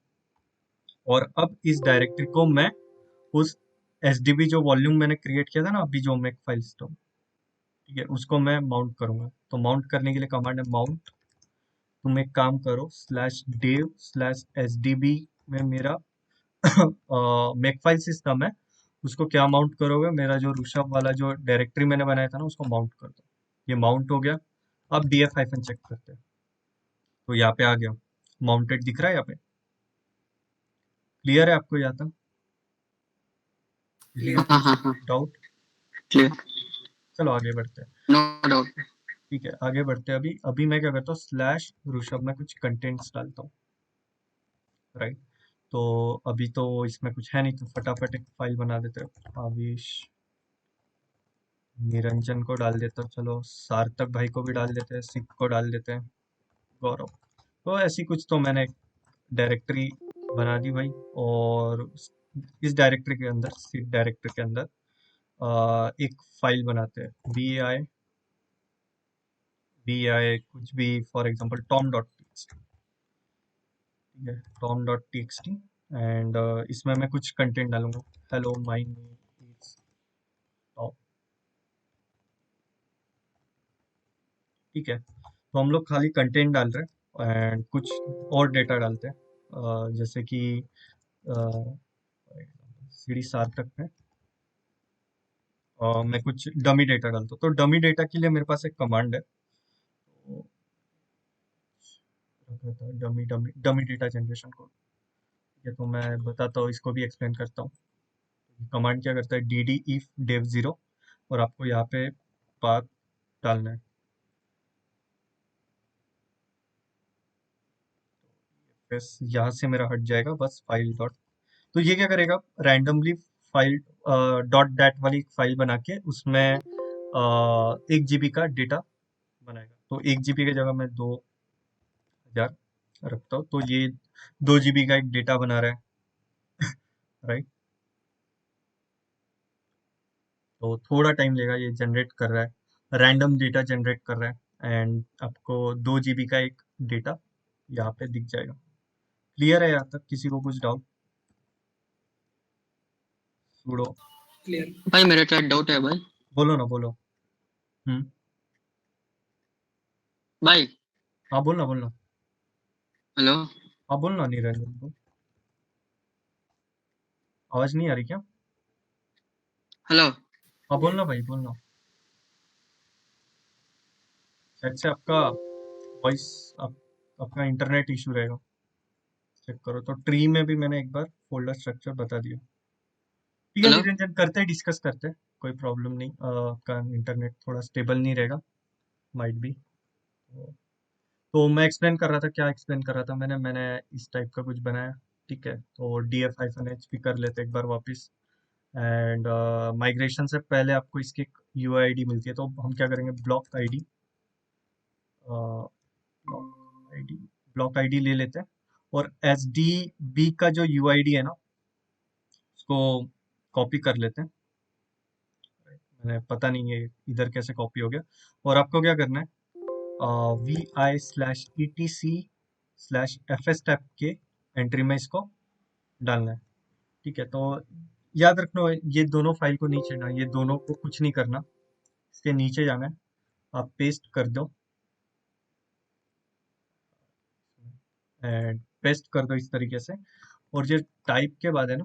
और अब इस डायरेक्टरी को मैं उस एसडीबी जो वॉल्यूम मैंने क्रिएट किया था ना अभी, जो मेक फाइल सिस्टम, ठीक है, उसको मैं माउंट करूंगा। तो माउंट करने के लिए कमांड है माउंट। तुम एक काम करो, स्लैश डेव स्लैश एसडीबी में मेरा मेक फाइल सिस्टम है, उसको क्या माउंट करोगे, मेरा जो ऋषभ वाला जो डायरेक्टरी मैंने बनाया था ना उसको माउंट कर दो। ये माउंट हो गया। अब डीएफ हाइफन चेक करते हैं, तो यहाँ पे आ गया, माउंटेड दिख रहा है यहाँ पे। क्लियर है आपको यहाँ तक? किसी को क्लियर। हाँ कुछ हाँ हाँ डाउट? क्लियर। चलो आगे बढ़ते हैं। No doubt. ठीक है, आगे बढ़ते हैं। अभी अभी मैं क्या करता हूँ, स्लैश ऋषभ में कुछ कंटेंट्स डालता हूँ, राइट। तो अभी तो इसमें कुछ है नहीं, तो फटाफट एक फाइल बना देते हैं। आविश निरंजन को डाल देता हूँ, चलो सार्थक भाई को भी डाल देते हैं, सिख को डाल देते हैं, गौरव। तो ऐसी कुछ तो मैंने डायरेक्टरी बना दी भाई। और इस डायरेक्टरी के अंदर, सिख डायरेक्टरी के अंदर एक फाइल बनाते हैं, बी आई कुछ भी, for example Tom dot TXT, ठीक है, टॉम डॉट टीएक्सटी। एंड इसमें मैं कुछ कंटेंट डालूंगा, hello my name is Tom, ठीक है। तो हम लोग खाली कंटेंट डाल रहे हैं एंड कुछ और डेटा डालते हैं, जैसे कि सीडी सार्थक में मैं कुछ डमी डेटा डालता हूँ। तो डमी डेटा के लिए मेरे पास एक कमांड है, तो dummy dummy dummy data generation code, ठीक है। तो मैं बताता हूँ, इसको भी एक्सप्लेन करता हूँ। कमांड क्या करता है, D D if dev zero, और आपको यहाँ पे पाथ डालना है। बस यहाँ से मेरा हट जाएगा, बस फाइल डॉट। तो ये क्या करेगा, रैंडमली फाइल डॉट डैट वाली फाइल बना के उसमें 1 जीबी का डेटा बनाएगा। तो 1 जीबी की जगह मैं 2000 रखता हूँ, तो ये 2 जीबी का एक डेटा बना रहा है, राइट। तो थोड़ा टाइम लेगा, ये जनरेट कर रहा है, रैंडम डेटा जनरेट कर रहा है, एंड आपको 2 जीबी का एक डेटा यहाँ पे दिख जाएगा। क्लियर है यहाँ तक? किसी को कुछ डाउट? Sudo, clear. भाई मेरा क्या डाउट है भाई? बोलो ना, बोलो। हम्म। भाई हाँ बोलना बोलना। हेलो। हाँ बोलना निरंजन, बोल। आवाज नहीं आ रही क्या? हेलो। हाँ नहीं। बोलना भाई, बोलना। शायद से आपका वॉइस, आपका इंटरनेट इशू रहेगा, चेक करो। तो ट्री में भी मैंने एक बार फोल्डर स्ट्रक्चर बता दिया। ठीक है हेलो। निरंजन, करते हैं, डिस्कस करते हैं, कोई प्रॉब्लम नहीं। आपका इंटरनेट थोड़ा स्टेबल नहीं रहेगा, माइट बी। तो मैं एक्सप्लेन कर रहा था, क्या एक्सप्लेन कर रहा था मैंने मैंने इस टाइप का कुछ बनाया, ठीक है। तो डी एफ हाइफन एच भी कर लेते हैं एक बार वापस। एंड माइग्रेशन से पहले आपको इसकी यू आई डी मिलती है, तो हम क्या करेंगे, block I D, block ID, block ID ले लेते हैं। और एस डी बी का जो यू आई डी है ना, उसको कॉपी कर लेते हैं। मैंने पता नहीं है इधर कैसे कॉपी हो गया। और आपको क्या करना है, V I slash E T C slash F S tab के एंट्री में इसको डालना है, ठीक है। तो याद रखना, ये दोनों फाइल को नहीं छेड़ना, ये दोनों को कुछ नहीं करना, इसके नीचे जाना है, आप पेस्ट कर दो, एंड पेस्ट कर दो इस तरीके से। और जो टाइप के बाद है ना,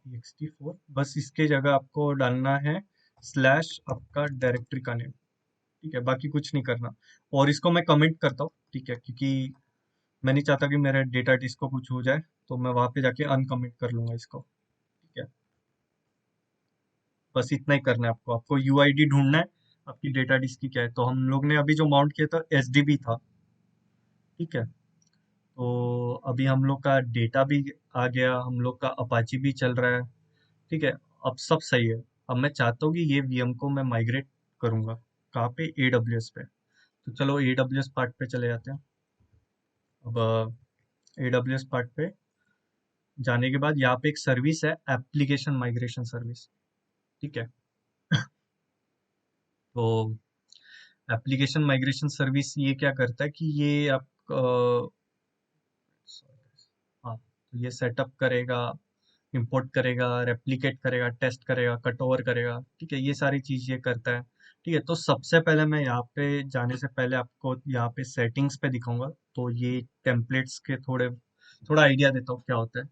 ext4, बस इसके जगह आपको डालना है स्लैश आपका डायरेक्टरी का नेम, ठीक है, बाकी कुछ नहीं करना। और इसको मैं कमेंट करता हूँ, ठीक है, क्योंकि मैं नहीं चाहता कि मेरे डेटा डिस्क को कुछ हो जाए, तो मैं वहां पे जाके अनकमेंट कर लूंगा इसको, ठीक है। बस इतना ही करना है आपको, आपको यूआईडी ढूंढना है आपकी डेटा डिस्क की क्या है। तो हम लोग ने अभी जो माउंट किया था एसडीबी था, ठीक है। तो अभी हम लोग का डेटा भी आ गया, हम लोग का अपाची भी चल रहा है, ठीक है। अब सब सही है। अब मैं चाहता हूँ कि ये वीएम को मैं माइग्रेट करूंगा, कहाँ पे, AWS पे। तो तो चलो AWS पार्ट पे चले जाते हैं। अब AWS पार्ट पे जाने के बाद यहाँ पे एक सर्विस है, एप्लीकेशन माइग्रेशन सर्विस। ठीक है। तो एप्लीकेशन माइग्रेशन सर्विस ये क्या करता है कि ये आप हाँ, तो ये सेटअप करेगा, इंपोर्ट करेगा, रेप्लिकेट करेगा, टेस्ट करेगा, कट ओवर करेगा। ठीक है, ये सारी चीज ये करता है। ठीक है, तो सबसे पहले मैं यहाँ पे जाने से पहले आपको यहाँ पे सेटिंग्स पे दिखाऊंगा। तो ये टेम्पलेट्स के थोड़ा आइडिया देता हूँ क्या होता है।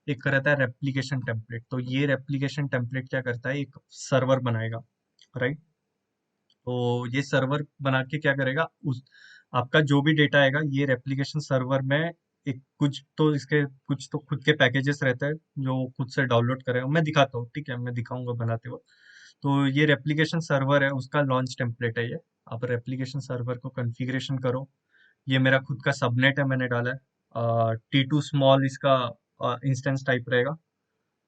एक रहता है रेप्लिकेशन टेम्पलेट। तो ये रेप्लिकेशन टेम्पलेट क्या करता है, एक सर्वर बनाएगा, राइट। तो ये सर्वर बना के क्या करेगा, उस आपका जो भी डेटा आएगा ये रेप्लिकेशन सर्वर में एक कुछ तो खुद के पैकेजेस रहते हैं जो खुद से डाउनलोड करेगा। मैं दिखाता हूँ, ठीक है, मैं दिखाऊंगा बनाते हुए। तो ये रेप्लिकेशन सर्वर है, उसका लॉन्च टेम्पलेट है ये। आप रेप्लिकेशन सर्वर को कॉन्फ़िगरेशन करो। ये मेरा खुद का सबनेट है, मैंने डाला है। T2 स्मॉल इसका इंस्टेंस टाइप रहेगा।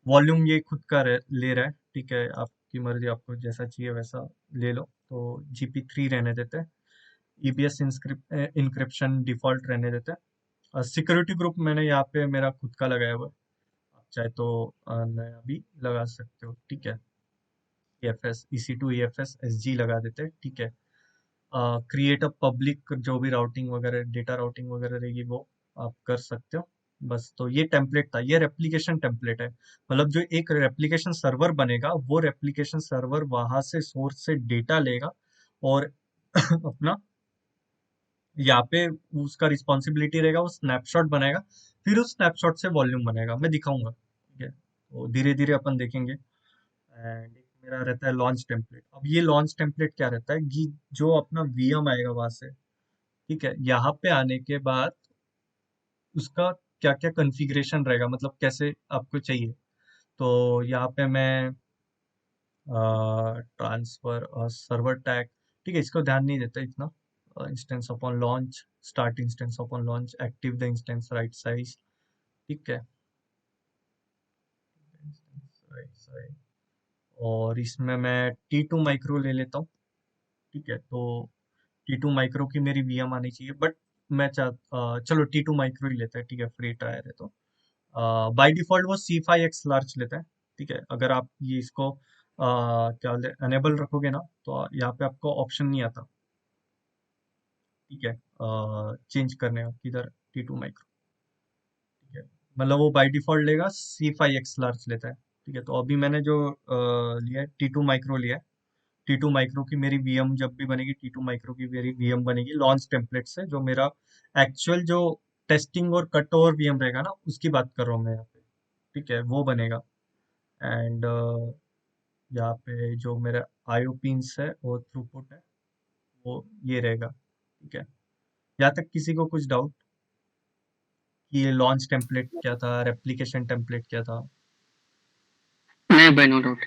वॉल्यूम ये खुद का ले रहा है। ठीक है, आपकी मर्जी, आपको जैसा चाहिए वैसा ले लो। तो GP3 रहने देते हैं। EBS इंक्रिप्शन डिफॉल्ट रहने देते हैं। सिक्योरिटी ग्रुप मैंने यहाँ पे मेरा खुद का लगाया हुआ है। आप चाहे तो नया भी लगा सकते हो। ठीक है, EFS EC2 EFS SG लगा देते हैं। ठीक है, क्रिएट अ पब्लिक, जो भी राउटिंग वगैरह, डेटा राउटिंग वगैरह रहेगी वो आप कर सकते हो। बस, तो ये टेम्पलेट था, ये रेप्लिकेशन टेम्पलेट है। मतलब जो एक रेप्लिकेशन सर्वर बनेगा, वो रेप्लिकेशन सर्वर वहां से सोर्स से डेटा लेगा और अपना यहाँ पे उसका रिस्पॉन्सिबिलिटी रहेगा, वो स्नैपशॉट बनाएगा। फिर उस स्नैपशॉट से वॉल्यूम बनेगा, मैं दिखाऊंगा। ठीक है, तो धीरे धीरे अपन देखेंगे। एंड एक मेरा रहता है लॉन्च टेम्पलेट। अब ये लॉन्च टेम्पलेट क्या रहता है कि जो अपना VM आएगा वहां से, ठीक है, यहाँ पे आने के बाद उसका क्या क्या कॉन्फ़िगरेशन रहेगा, मतलब कैसे आपको चाहिए। तो यहाँ पे मैं ट्रांसफर सर्वर टैग, ठीक है, इसको ध्यान नहीं देता इतना। Instance upon launch, start instance upon launch, active the instance, right size. ठीक है, राइट साइज। और इसमें मैं T2 माइक्रो ले लेता हूँ। ठीक है, तो T2 माइक्रो की मेरी VM आनी चाहिए, बट चलो T2 माइक्रो ही लेते हैं। ठीक है, फ्री ट्रायल है तो बाय डिफॉल्ट वो C5X लार्ज लेता है। ठीक है, अगर आप ये इसको क्या बोलते हैं अनेबल रखोगे ना, तो यहाँ पे आपको ऑप्शन नहीं आता। ठीक है, चेंज करने का किधर, T2 माइक्रो। ठीक है, मतलब वो बाय डिफॉल्ट लेगा, C5X लार्ज लेता है। ठीक है, तो अभी मैंने जो लिया है T2 माइक्रो लिया है। T2 माइक्रो की मेरी VM जब भी बनेगी, T2 माइक्रो की मेरी VM बनेगी लॉन्च टेम्पलेट से, जो मेरा एक्चुअल जो टेस्टिंग और कट ओवर VM रहेगा ना, उसकी बात कर रहा हूँ मैं यहाँ पे। ठीक है, वो बनेगा। एंड यहाँ पे जो मेरा IO पिंस है और थ्रूपुट है, वो ये रहेगा। ठीक है, यहाँ तक किसी को कुछ डाउट कि ये लॉन्च टेम्पलेट क्या था, रेप्लिकेशन टेम्पलेट क्या था? नहीं भाई, नो डाउट।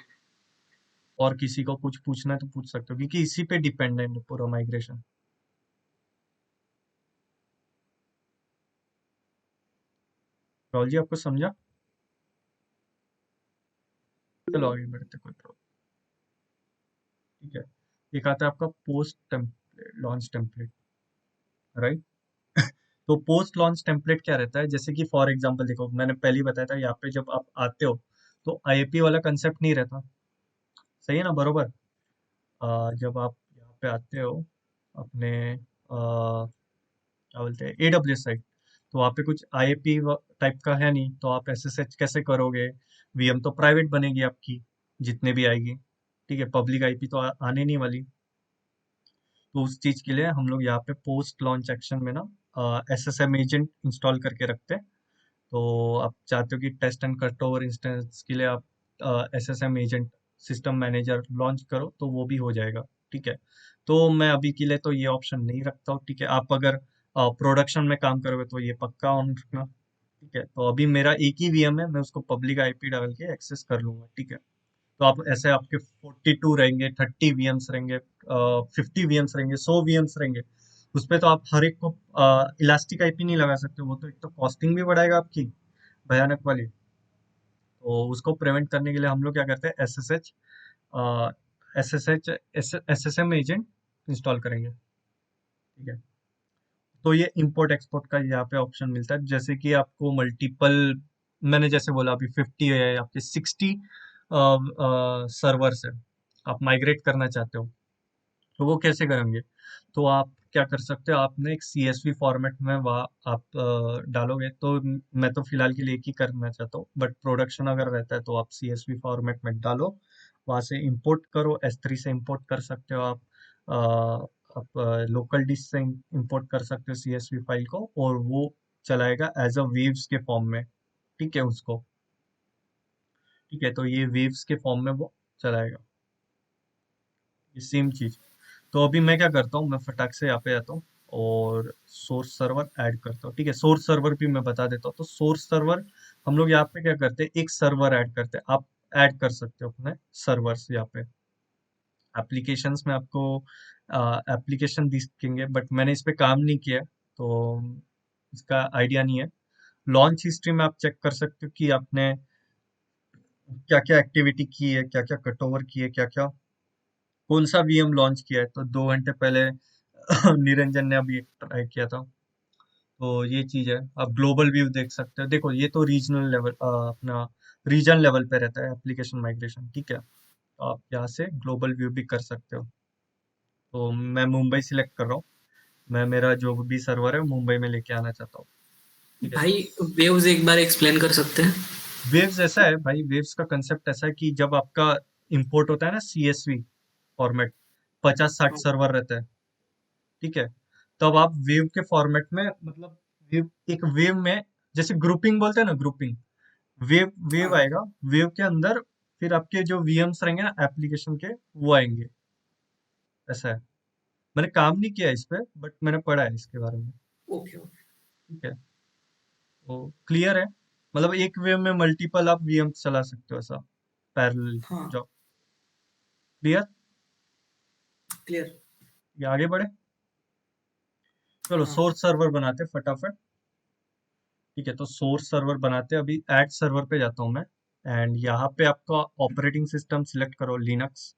और किसी को कुछ पूछना है तो पूछ सकते हो, क्योंकि इसी पे डिपेंडेंट है पूरा माइग्रेशन। राहुल जी, आपको समझा? चलो आगे बढ़ते, कोई प्रॉब्लम। ठीक है, एक आता है आपका post template, launch template, right. तो पोस्ट लॉन्च टेम्पलेट क्या रहता है, जैसे कि फॉर एग्जांपल देखो, मैंने पहले ही बताया था, यहाँ पे जब आप आते हो तो IAP वाला कंसेप्ट नहीं रहता। सही है ना, बरोबर। जब आप यहाँ पे आते हो अपने क्या बोलते हैं AWS साइट, तो वहाँ पे कुछ IAP टाइप का है नहीं, तो आप SSH कैसे करोगे। VM तो प्राइवेट बनेगी आपकी, जितने भी आएगी। ठीक है, पब्लिक IP तो आने नहीं वाली। तो उस चीज के लिए हम लोग यहाँ पे पोस्ट लॉन्च एक्शन में ना SSM एजेंट इंस्टॉल करके रखते हैं। तो आप चाहते हो कि test and cut over instance के लिए आप SSM agent, system manager launch करो, तो वो भी हो जाएगा। ठीक है, तो मैं अभी के लिए तो ये ऑप्शन नहीं रखता हूँ। ठीक है, आप अगर प्रोडक्शन में काम करोगे तो ये पक्का ऑन रखना। ठीक है, तो अभी मेरा एक ही VM है, मैं उसको पब्लिक IP डाल के एक्सेस कर लूंगा। ठीक है, तो आप ऐसे आपके 42 रहेंगे, 30 VMs रहेंगे, 50 VMs रहेंगे, 100 VMs रहेंगे। उस पे तो आप हर एक को इलास्टिक IP नहीं लगा सकते, वो तो एक तो कॉस्टिंग भी बढ़ाएगा आपकी, भयानक वाली। तो उसको प्रिवेंट करने के लिए हम लोग क्या करते हैं, SSM एजेंट इंस्टॉल करेंगे। ठीक है। तो ये इंपोर्ट एक्सपोर्ट का यहाँ पे ऑप्शन मिलता है, जैसे कि आपको मल्टीपल, मैंने जैसे बोला अभी 50 है, आपके 60 सर्वर्स है, आप माइग्रेट करना चाहते हो, तो वो कैसे करेंगे? तो आप क्या कर सकते हो, आपने एक CSV फॉर्मेट में वहाँ आप डालोगे, तो मैं तो फिलहाल के लिए एक ही करना चाहता हूँ, बट प्रोडक्शन अगर रहता है तो आप CSV फॉर्मेट में डालो, वहाँ से इंपोर्ट करो, S3 से इंपोर्ट कर सकते हो आप, आप लोकल डिस्क से इंपोर्ट कर सकते हो CSV फाइल को, और वो चलाएगा एज अ वेव्स के फॉर्म में, ठीक है उसको, ठीक है, तो ये वेव्स के फॉर्म में वो चलाएगा, ये सेम चीज। तो अभी मैं क्या करता हूँ, मैं फटाक से यहाँ पे आता हूँ और सोर्स सर्वर ऐड करता हूँ, ठीक है, सोर्स सर्वर भी मैं बता देता हूँ। तो सोर्स सर्वर हम लोग यहाँ पे क्या करते हैं, एक सर्वर ऐड करते हैं, आप ऐड कर सकते हो अपने सर्वर्स यहाँ पे, एप्लीकेशंस में आपको एप्लीकेशन दिखेंगे, बट मैंने इस पे काम नहीं किया है, तो इसका आइडिया नहीं है। लॉन्च हिस्ट्री में आप चेक कर सकते हो कि आपने क्या क्या एक्टिविटी की है, क्या क्या कट ओवर की है, क्या क्या कौन सा VM लॉन्च किया है। तो 2 घंटे पहले निरंजन ने अभी एक ट्राई किया था, तो ये चीज है। आप ग्लोबल व्यू देख सकते हो, देखो ये तो रीजनल लेवल, अपना रीजन लेवल पे रहता है एप्लीकेशन माइग्रेशन, ठीक है, तो आप यहाँ से ग्लोबल व्यू भी कर सकते हो। तो मैं मुंबई सिलेक्ट कर रहा हूँ, मैं मेरा जो भी सर्वर है मुंबई में लेके आना चाहता हूँ, ठीक है। भाई वेव्स एक बार एक्सप्लेन कर सकते हैं? वेव्स ऐसा है भाई, वेव्स का कंसेप्ट ऐसा है कि जब आपका इंपोर्ट होता है ना CSV फॉर्मेट, 50-60 हाँ, सर्वर रहता है, ठीक है, तब आप वेव के फॉर्मेट में, मतलब वेव, एक वेव में, जैसे ग्रुपिंग बोलते हैं ना, ग्रुपिंग, वेव वेव हाँ, आएगा, वेव के अंदर फिर आपके जो VMs रहेंगे ना एप्लीकेशन के, वो आएंगे, ऐसा है। मैंने काम नहीं किया इस पे, बट मैंने पढ़ा है इसके बारे में, ओके ओके। ठीक है। तो क्लियर है, मतलब एक वेव में मल्टीपल आप VMs चला सकते हो, ऐसा पैरेलल हाँ, जॉब, क्लियर। क्लियर। ये आगे बढ़े, चलो हाँ, सोर्स सर्वर बनाते हैं फटाफट, ठीक है। तो सोर्स सर्वर बनाते हैं, अभी ऐड सर्वर पे जाता हूँ मैं, एंड यहाँ पे आपका ऑपरेटिंग सिस्टम सिलेक्ट करो, लिनक्स,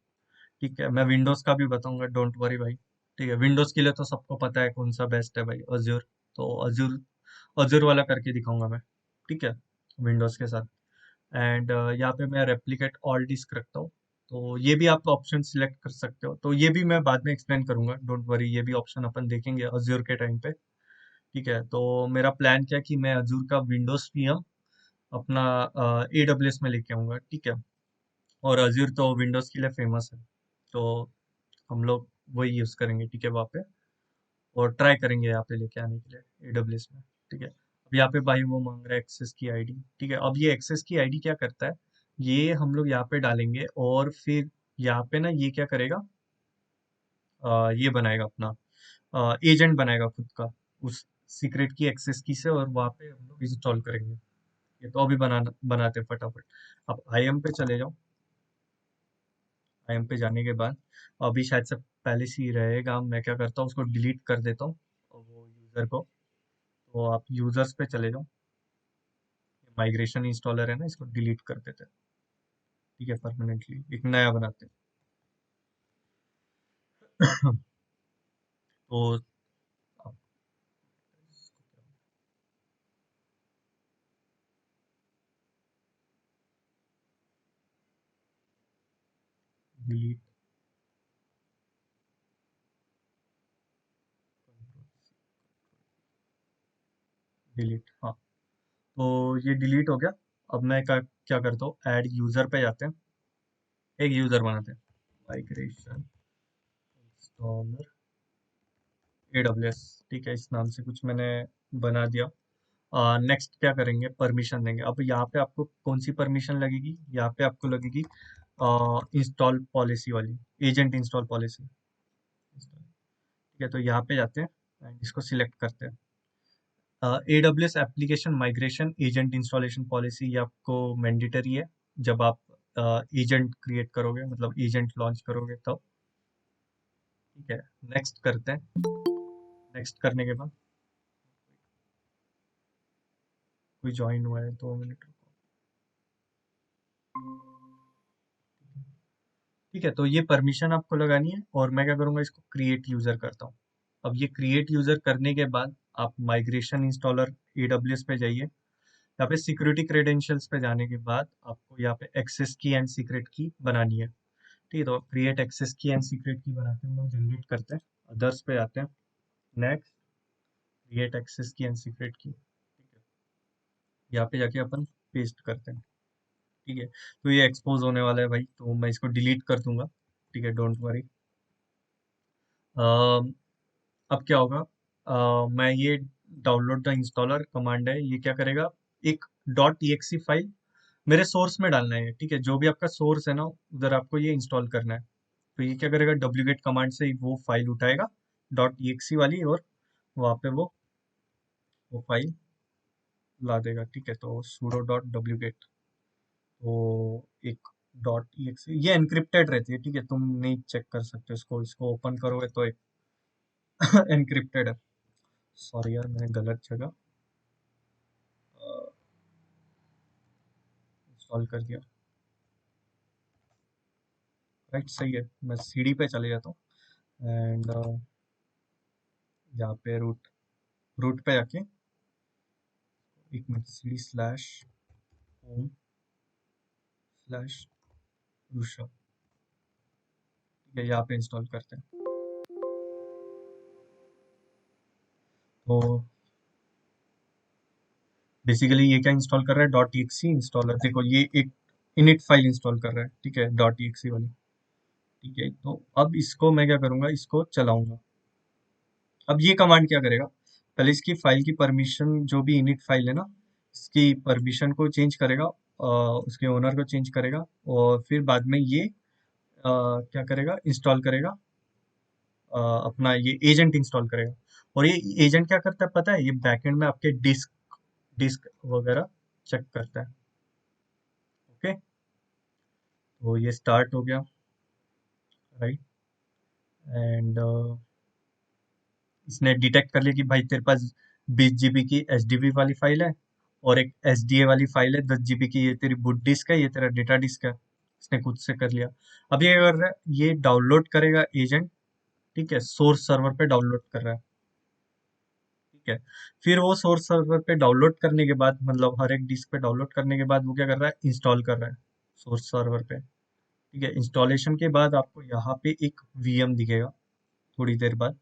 ठीक है। मैं विंडोज का भी बताऊंगा, डोंट वरी भाई, ठीक है। विंडोज के लिए तो सबको पता है कौन सा बेस्ट है भाई, अज्योर, तो अज्योर, अज्योर वाला करके दिखाऊंगा मैं, ठीक है, विंडोज के साथ। एंड यहाँ पे मैं रेप्लिकेट ऑल डिस्क रखता हूँ, तो ये भी आप ऑप्शन सिलेक्ट कर सकते हो, तो ये भी मैं बाद में एक्सप्लेन करूंगा, डोंट वरी, ये भी ऑप्शन अपन देखेंगे अज्योर के टाइम पे, ठीक है। तो मेरा प्लान क्या है कि मैं अजूर का विंडोज VM अपना AWS में लेके आऊंगा, ठीक है, और अजूर तो विंडोज के लिए फेमस है, तो हम लोग वही यूज करेंगे, ठीक है, वहाँ पे, और ट्राई करेंगे यहाँ पे लेके आने के लिए AWS में, ठीक है। अब यहाँ पे भाई वो मांग रहा है एक्सेस की आईडी, ठीक है। अब ये एक्सेस की आईडी क्या करता है, ये हम लोग यहाँ पे डालेंगे, और फिर यहाँ पे ना ये क्या करेगा, ये बनाएगा अपना एजेंट बनाएगा खुद का, उस सीक्रेट की एक्सेस की से, और वहाँ पे हम लोग इंस्टॉल करेंगे। ये तो अभी बनाते हैं फटाफट। आप IAM पे चले जाओ, IAM पे जाने के बाद अभी शायद से पहले से ही रहेगा, मैं क्या करता हूँ उसको डिलीट कर देता हूँ, और वो यूजर को, तो आप यूजर्स पे चले जाओ, माइग्रेशन इंस्टॉलर है ना, इसको डिलीट कर देते हैं, ठीक है, परमानेंटली एक नया बनाते हैं। तो आप डिलीट, डिलीट, हाँ, तो ये डिलीट हो गया। अब मैं क्या करता हूँ, ऐड यूजर पे जाते हैं, एक यूजर बनाते हैं, माइग्रेशन इंस्टॉलर AWS, ठीक है, इस नाम से कुछ मैंने बना दिया। नेक्स्ट क्या करेंगे, परमिशन देंगे। अब यहाँ पे आपको कौन सी परमिशन लगेगी, यहाँ पे आपको लगेगी इंस्टॉल पॉलिसी वाली, एजेंट इंस्टॉल पॉलिसी, ठीक है। तो यहाँ पे जाते हैं एंड इसको सिलेक्ट करते हैं, AWS application migration agent installation policy, ये आपको मैंडेटरी है जब आप एजेंट क्रिएट करोगे, मतलब एजेंट लॉन्च करोगे तब, ठीक है। नेक्स्ट करते हैं, नेक्स्ट करने के बाद कोई ज्वाइन हुआ है, 2 मिनट रुको, ठीक है। तो ये परमिशन आपको लगानी है, और मैं क्या करूंगा, इसको क्रिएट यूजर करता हूँ, अब ये क्रिएट यूजर करने के बाद आप माइग्रेशन इंस्टॉलर AWS पे जाइए। यहाँ पे सिक्योरिटी क्रेडेंशियल्स पे जाने के बाद आपको यहाँ पे एक्सेस की एंड सीक्रेट की बनानी है। ठीक है, तो क्रिएट एक्सेस की एंड सीक्रेट की बनाते हैं, हम लोग जनरेट करते हैं, अदर्स पे आते हैं, नेक्स्ट क्रिएट एक्सेस की एंड सीक्रेट की। ठीक है, यहाँ पे जाके अपन पेस्ट करते हैं। ठीक है, तो ये एक्सपोज होने वाला है भाई, तो मैं इसको डिलीट कर दूंगा। ठीक है, डोंट वरी। अब क्या होगा, मैं ये डाउनलोड द इंस्टॉलर कमांड है, ये क्या करेगा, एक .exe फाइल मेरे सोर्स में डालना है। ठीक है, जो भी आपका सोर्स है ना, उधर आपको ये इंस्टॉल करना है। तो ये क्या करेगा, wget कमांड से ही वो फाइल उठाएगा .exe वाली, और वहाँ पे वो फाइल ला देगा। ठीक है, तो sudo .wget, तो एक .exe, ये एनक्रिप्टेड रहती है। ठीक है, तुम नहीं चेक कर सकते इसको, ओपन करोगे तो एक एनक्रिप्टेड है। सॉरी यार, मैंने गलत जगह इंस्टॉल कर दिया। राइट, सही है, मैं सीडी पे चले जाता हूँ एंड यहाँ पे रूट पे जाके, एक minute, CD slash home slash Rishabh, ठीक है, यहाँ पे इंस्टॉल करते हैं। तो बेसिकली ये क्या इंस्टॉल कर रहा है, .exe इंस्टॉलर, देखो ये एक इनिट फाइल इंस्टॉल कर रहा है। ठीक है, .exe वाली। ठीक है, तो अब इसको मैं क्या करूंगा, इसको चलाऊंगा। अब ये कमांड क्या करेगा, पहले इसकी फाइल की परमिशन, जो भी इनिट फाइल है ना, इसकी परमिशन को चेंज करेगा, उसके ओनर को चेंज करेगा, और फिर बाद में ये क्या करेगा, इंस्टॉल करेगा, अपना ये एजेंट इंस्टॉल करेगा। और ये एजेंट क्या करता है पता है, ये बैकएंड में आपके डिस्क वगैरह चेक करता है। ओके, तो ये स्टार्ट हो गया, राइट, एंड इसने डिटेक्ट कर लिया कि भाई तेरे पास 20 GB की HDB वाली फाइल है, और एक SDA वाली फाइल है 10 GB की, ये तेरी बूट डिस्क है, ये तेरा डेटा डिस्क है। इसने खुद से कर लिया। अब ये कर रहा है, ये डाउनलोड करेगा एजेंट। ठीक है, सोर्स सर्वर पे डाउनलोड कर रहा है। ठीक है, फिर वो सोर्स सर्वर पे डाउनलोड करने के बाद, मतलब हर एक डिस्क पे डाउनलोड करने के बाद, वो क्या कर रहा है, इंस्टॉल कर रहा है सोर्स सर्वर पे। ठीक है, इंस्टॉलेशन के बाद आपको यहाँ पे एक VM दिखेगा थोड़ी देर बाद।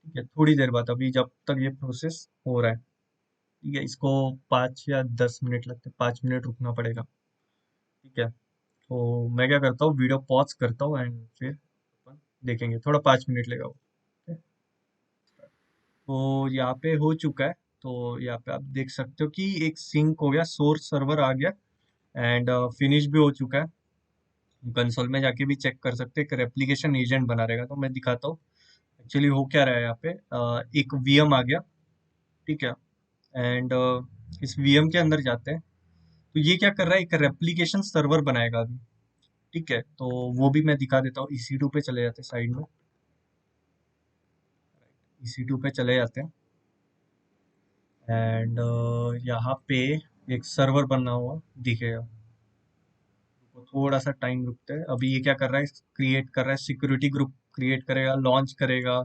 ठीक है, थोड़ी देर बाद, अभी जब तक ये प्रोसेस हो रहा है। ठीक है, इसको 5 या 10 मिनट लगते हैं, 5 मिनट रुकना पड़ेगा। ठीक है, तो मैं क्या करता हूँ, वीडियो पॉज करता हूँ एंड फिर अपन देखेंगे, थोड़ा 5 मिनट लेगा वो। ठीक है, तो यहाँ पे हो चुका है। तो यहाँ पे आप देख सकते हो कि एक सिंक हो गया, सोर्स सर्वर आ गया, एंड फिनिश भी हो चुका है। कंसोल में जाके भी चेक कर सकते हैं, एक रेप्लिकेशन एजेंट बना रहेगा, तो मैं दिखाता हूँ एक्चुअली हो क्या रहा है यहाँ पे। एक VM आ गया। ठीक है, एंड इस VM के अंदर जाते हैं, तो ये क्या कर रहा है, एक रेप्लिकेशन सर्वर बनाएगा अभी। ठीक है, तो वो भी मैं दिखा देता हूँ, EC2 पे चले जाते हैं, साइड में EC2 पे चले जाते हैं, एंड यहाँ पे एक सर्वर बना हुआ दिखेगा। तो थोड़ा सा टाइम रुकते हैं, अभी ये क्या कर रहा है, क्रिएट कर रहा है, सिक्योरिटी ग्रुप क्रिएट करेगा, लॉन्च करेगा,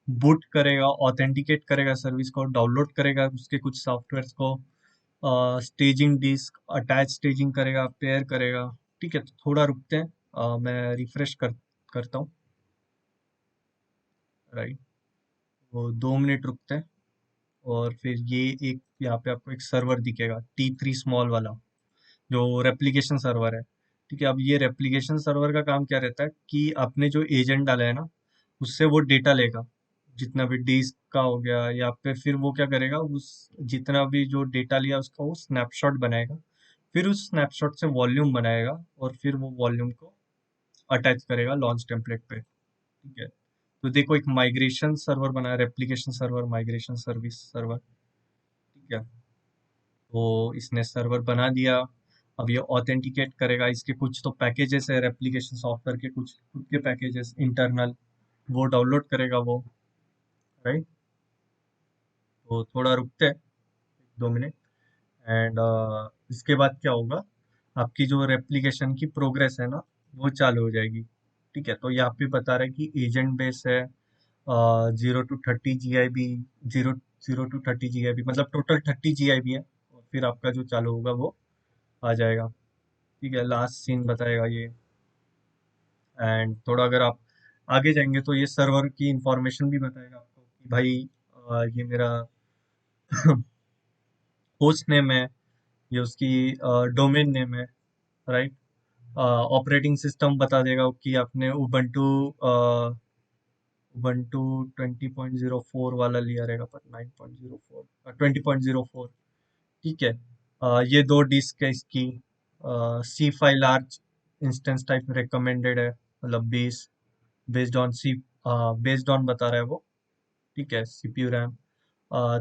बूट करेगा, ऑथेंटिकेट करेगा सर्विस को, डाउनलोड करेगा उसके कुछ सॉफ्टवेयर को, स्टेजिंग डिस्क अटैच स्टेजिंग करेगा, पेयर करेगा। ठीक है, तो थोड़ा रुकते हैं, मैं रिफ्रेश करता हूँ, राइट, वो 2 मिनट रुकते हैं, और फिर ये एक यहाँ पे आपको एक सर्वर दिखेगा, T3 स्मॉल वाला, जो रेप्लिकेशन सर्वर है। ठीक है, अब ये रेप्लिकेशन सर्वर का काम क्या रहता है कि आपने जो एजेंट डाला है ना, उससे वो डेटा लेगा, जितना भी डिस्क का हो गया, या फिर वो क्या करेगा, उस जितना भी जो डेटा लिया उसका वो स्नैपशॉट बनाएगा, फिर उस स्नैपशॉट से वॉल्यूम बनाएगा, और फिर वो वॉल्यूम को अटैच करेगा लॉन्च टेम्पलेट पे। ठीक है, तो देखो एक माइग्रेशन सर्वर बना है, replication server, migration service server. ठीक है, तो इसने सर्वर बना दिया। अब ये ऑथेंटिकेट करेगा, इसके कुछ तो पैकेजेस है रेप्लिकेशन सॉफ्टवेयर के, कुछ खुद के पैकेजेस इंटरनल, वो डाउनलोड करेगा वो, राइट। तो थोड़ा रुकते हैं, 2 मिनट, एंड इसके बाद क्या होगा, आपकी जो रेप्लिकेशन की प्रोग्रेस है ना, वो चालू हो जाएगी। ठीक है, तो यहाँ पे बता रहा है कि एजेंट बेस है, 0 to 30 GB, 0 to 30 GB, मतलब टोटल 30 GB है। और फिर आपका जो चालू होगा वो आ जाएगा। ठीक है, लास्ट सीन बताएगा ये। एंड थोड़ा अगर आप आगे जाएंगे तो ये सर्वर की इंफॉर्मेशन भी बताएगा आपको कि भाई ये मेरा होस्ट नेम है, ये उसकी डोमेन नेम है, राइट। ऑपरेटिंग सिस्टम बता देगा कि आपने उबंटू उबंटू 20.04 वाला लिया रहेगा, पर 9.04 20.04। ठीक है। ये दो डिस्क है इसकी। C5 large instance type recommended है, मतलब 20 based on C based on बता रहा है वो। ठीक है, CPU रैम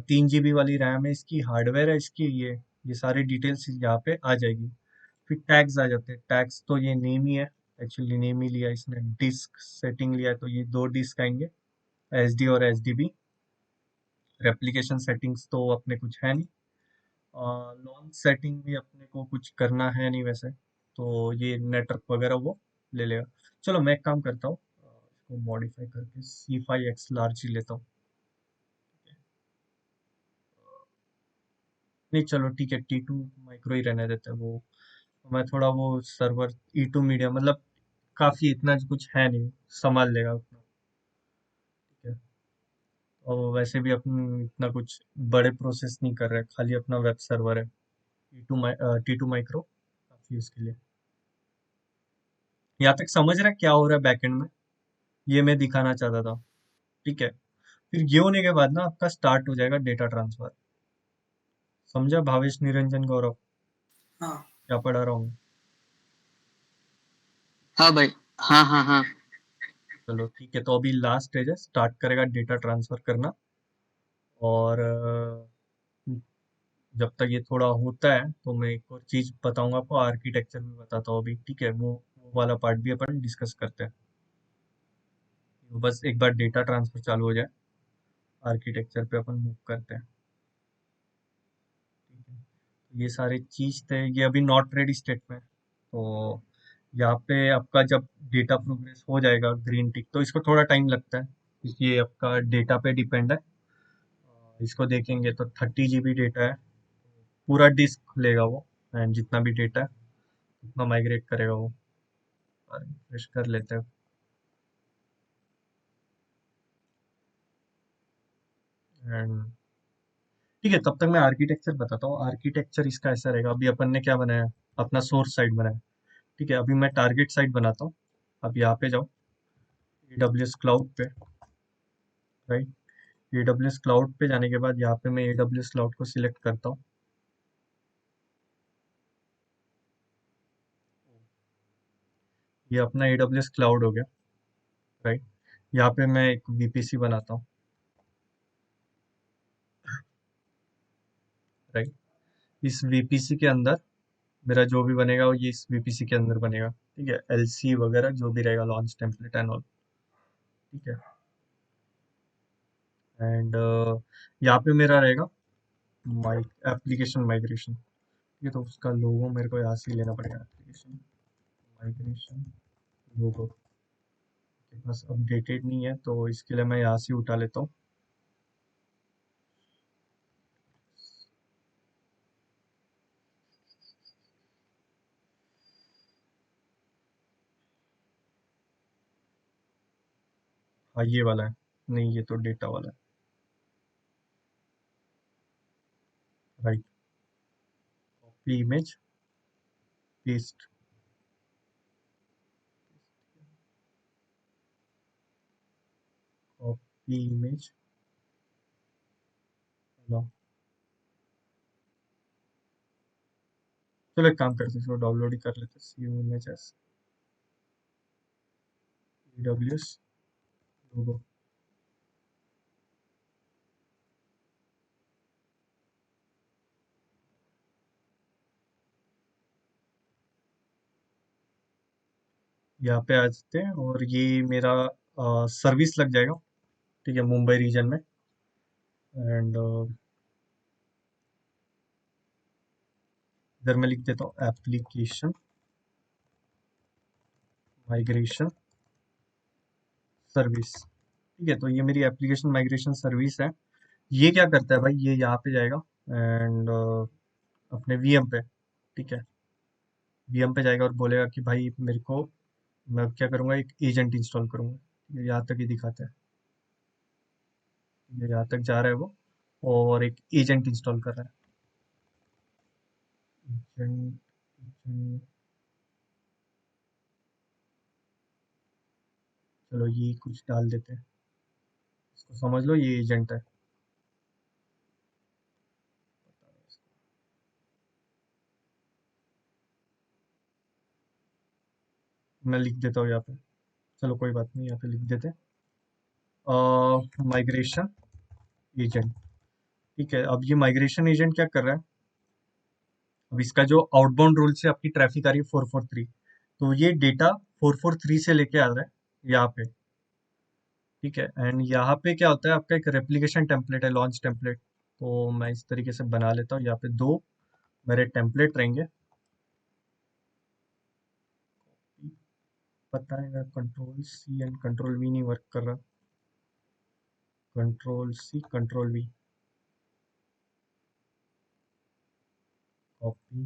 3 GB वाली रैम है इसकी, हार्डवेयर है इसकी। ये सारी डिटेल्स यहाँ पे आ जाएगी। फिर टैग्स आ जाते हैं। टैग्स तो ये नेम ही है, एक्चुअली नेम ही लिया इसने। डिस्क सेटिंग लिया है तो ये दो डिस्क आएंगे, SD और SDB। रेप्लिकेशन सेटिंग्स तो अपने कुछ है नहीं। लॉन्च सेटिंग भी अपने को कुछ करना है नहीं वैसे, तो ये नेटवर्क वगैरह वो ले लेगा। चलो मैं एक काम करता हूँ, इसको मॉडिफाई करके C5X लार्ज ही लेता हूँ। नहीं चलो ठीक है, T2 माइक्रो ही रहने देते हैं वो। मैं थोड़ा वो सर्वर E2 मीडियम, मतलब काफी इतना कुछ है नहीं, संभाल लेगा उतना। ठीक है। और वैसे भी अपन इतना कुछ बड़े प्रोसेस नहीं कर रहे, खाली अपना वेब सर्वर है। T2 माइक्रो काफी उसके लिए। यहाँ तक समझ रहा है क्या हो रहा है बैकएंड में, ये मैं दिखाना चाहता था। ठीक है। फिर ये होने के बाद ना आपका स्टार्ट हो जाएगा डेटा ट्रांसफर। समझा भावेश निरंजन गौरव, हाँ। क्या पढ़ा रहा हूँ। हाँ भाई। हाँ हाँ हाँ। चलो ठीक है, तो अभी लास्ट स्टेज है, स्टार्ट करेगा डेटा ट्रांसफर करना। और जब तक ये थोड़ा होता है तो मैं एक और चीज बताऊंगा आपको, आर्किटेक्चर भी बताता हूँ अभी। ठीक है, वो वाला पार्ट भी अपन डिस्कस करते हैं। तो बस एक बार डेटा ट्रांसफर चालू हो जाए, आर्किटेक्चर पे अपन मूव करते हैं। ठीक है, तो ये सारे चीज थे, ये अभी नॉट रेडी स्टेट में है। तो यहाँ पे आपका जब डेटा प्रोग्रेस हो जाएगा ग्रीन टिक, तो इसको थोड़ा टाइम लगता है क्योंकि ये आपका डेटा पे डिपेंड है। इसको देखेंगे तो 30 GB डेटा है, पूरा डिस्क लेगा वो। एंड जितना भी डेटा है उतना माइग्रेट करेगा वो। रिफ्रेश कर लेते हैं। एंड ठीक है, तब तक मैं आर्किटेक्चर बताता हूँ। आर्किटेक्चर इसका ऐसा रहेगा, अभी अपन ने क्या बनाया, अपना सोर्स साइड बनाया। ठीक है, अभी मैं टारगेट साइड बनाता हूँ। अब यहाँ पे जाओ, AWS क्लाउड पे, राइट। AWS क्लाउड पे जाने के बाद यहाँ पे मैं AWS क्लाउड को सिलेक्ट करता हूँ। ये अपना AWS क्लाउड हो गया, राइट। यहाँ पे मैं एक VPC बनाता हूँ, राइट। इस VPC के अंदर मेरा जो भी बनेगा वो ये इस VPC के अंदर बनेगा। ठीक है, LC वगैरह जो भी रहेगा, लॉन्च टेम्पलेट एंड ऑल। ठीक है। एंड यहाँ पे मेरा रहेगा माइक एप्लीकेशन माइग्रेशन। ठीक है, तो उसका लोगो मेरे को यहाँ से ही लेना पड़ेगा, एप्लीकेशन माइग्रेशन लोगो। बस अपडेटेड नहीं है तो इसके लिए मैं यहाँ से उठा लेता हूँ। हाँ ये वाला है, नहीं ये तो डेटा वाला है, right. Copy image, paste. Copy image, चलो एक काम करते हैं, इसको डाउनलोड ही कर लेते हैं। सी इमेजेस AWS लोगो। यहाँ पे आ जाते हैं और ये मेरा सर्विस लग जाएगा। ठीक है, मुंबई रीजन में। एंड इधर मैं लिख देता हूँ एप्लीकेशन माइग्रेशन सर्विस। ठीक है, तो ये मेरी एप्लीकेशन माइग्रेशन सर्विस है। ये क्या करता है भाई, ये यहाँ पे जाएगा एंड अपने वीएम पे, ठीक है, वीएम पे जाएगा और बोलेगा कि भाई मेरे को, मैं क्या करूँगा, एक एजेंट इंस्टॉल करूँगा। ये यहाँ तक ही दिखाता है, ये यहाँ तक जा रहा है वो, और एक एजेंट इंस्टॉल कर रहा है। एजेंट, चलो ये कुछ डाल देते हैं, इसको समझ लो ये एजेंट है। मैं लिख देता हूँ यहाँ पे, चलो कोई बात नहीं, यहाँ पे लिख देते हैं माइग्रेशन एजेंट। ठीक है, अब ये माइग्रेशन एजेंट क्या कर रहा है, अब इसका जो आउटबाउंड रूल से आपकी ट्रैफिक आ रही है 443, तो ये डेटा 443 से लेके आ रहा है यहाँ पे। ठीक है, एंड यहाँ पे क्या होता है, आपका एक रेप्लिकेशन टेम्पलेट है, लॉन्च टेम्पलेट। तो मैं इस तरीके से बना लेता हूँ, यहाँ पे दो मेरे टेम्पलेट रहेंगे। पता है, control C and control V नहीं वर्क कर रहा, control C control V, copy,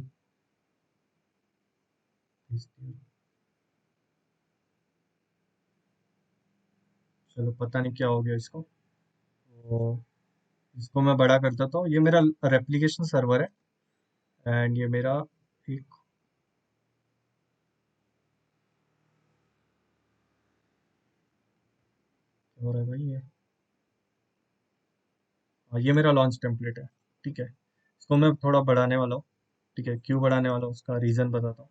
चलो पता नहीं क्या हो गया इसको, तो इसको मैं बड़ा कर देता हूँ। ये मेरा रेप्लिकेशन सर्वर है एंड ये मेरा एक, क्या हो रहा है भाई ये, हाँ, ये मेरा लॉन्च टेम्पलेट है। ठीक है, इसको मैं थोड़ा बढ़ाने वाला हूँ। ठीक है, क्यों बढ़ाने वाला हूँ उसका रीज़न बताता हूँ।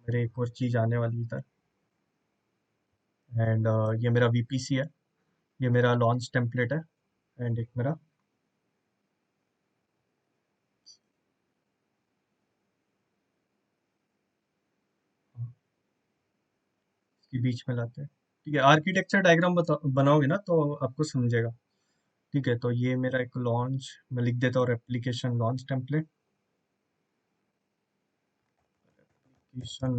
मेरे एक और चीज़ आने वाली है इधर, एंड ये मेरा वीपीसी है, ये मेरा लॉन्च टेम्पलेट है, एंड एक मेरा, हाँ, इसके बीच में लाते हैं। ठीक है, आर्किटेक्चर डायग्राम बनाओगे ना तो आपको समझेगा। ठीक है, तो ये मेरा एक लॉन्च, मैं लिख देता हूँ application launch template, application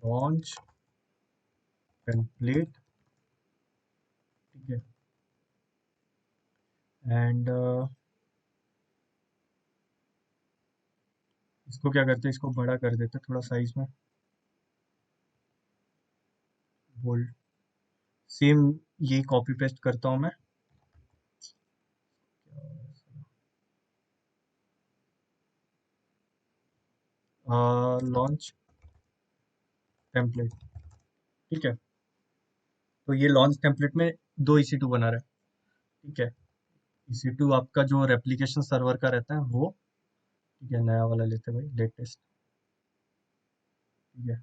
launch template. ठीक है, एंड इसको क्या करते हैं, इसको बड़ा कर देते हैं थोड़ा साइज में, बोल्ड, सेम ये कॉपी पेस्ट करता हूँ मैं, लॉन्च टेम्पलेट। ठीक है, तो ये लॉन्च टेम्पलेट में दो EC2 बना रहा है। ठीक है, EC2 आपका जो रेप्लिकेशन सर्वर का रहता है वो, ठीक है, नया वाला लेते हैं भाई, लेटेस्ट। ठीक है,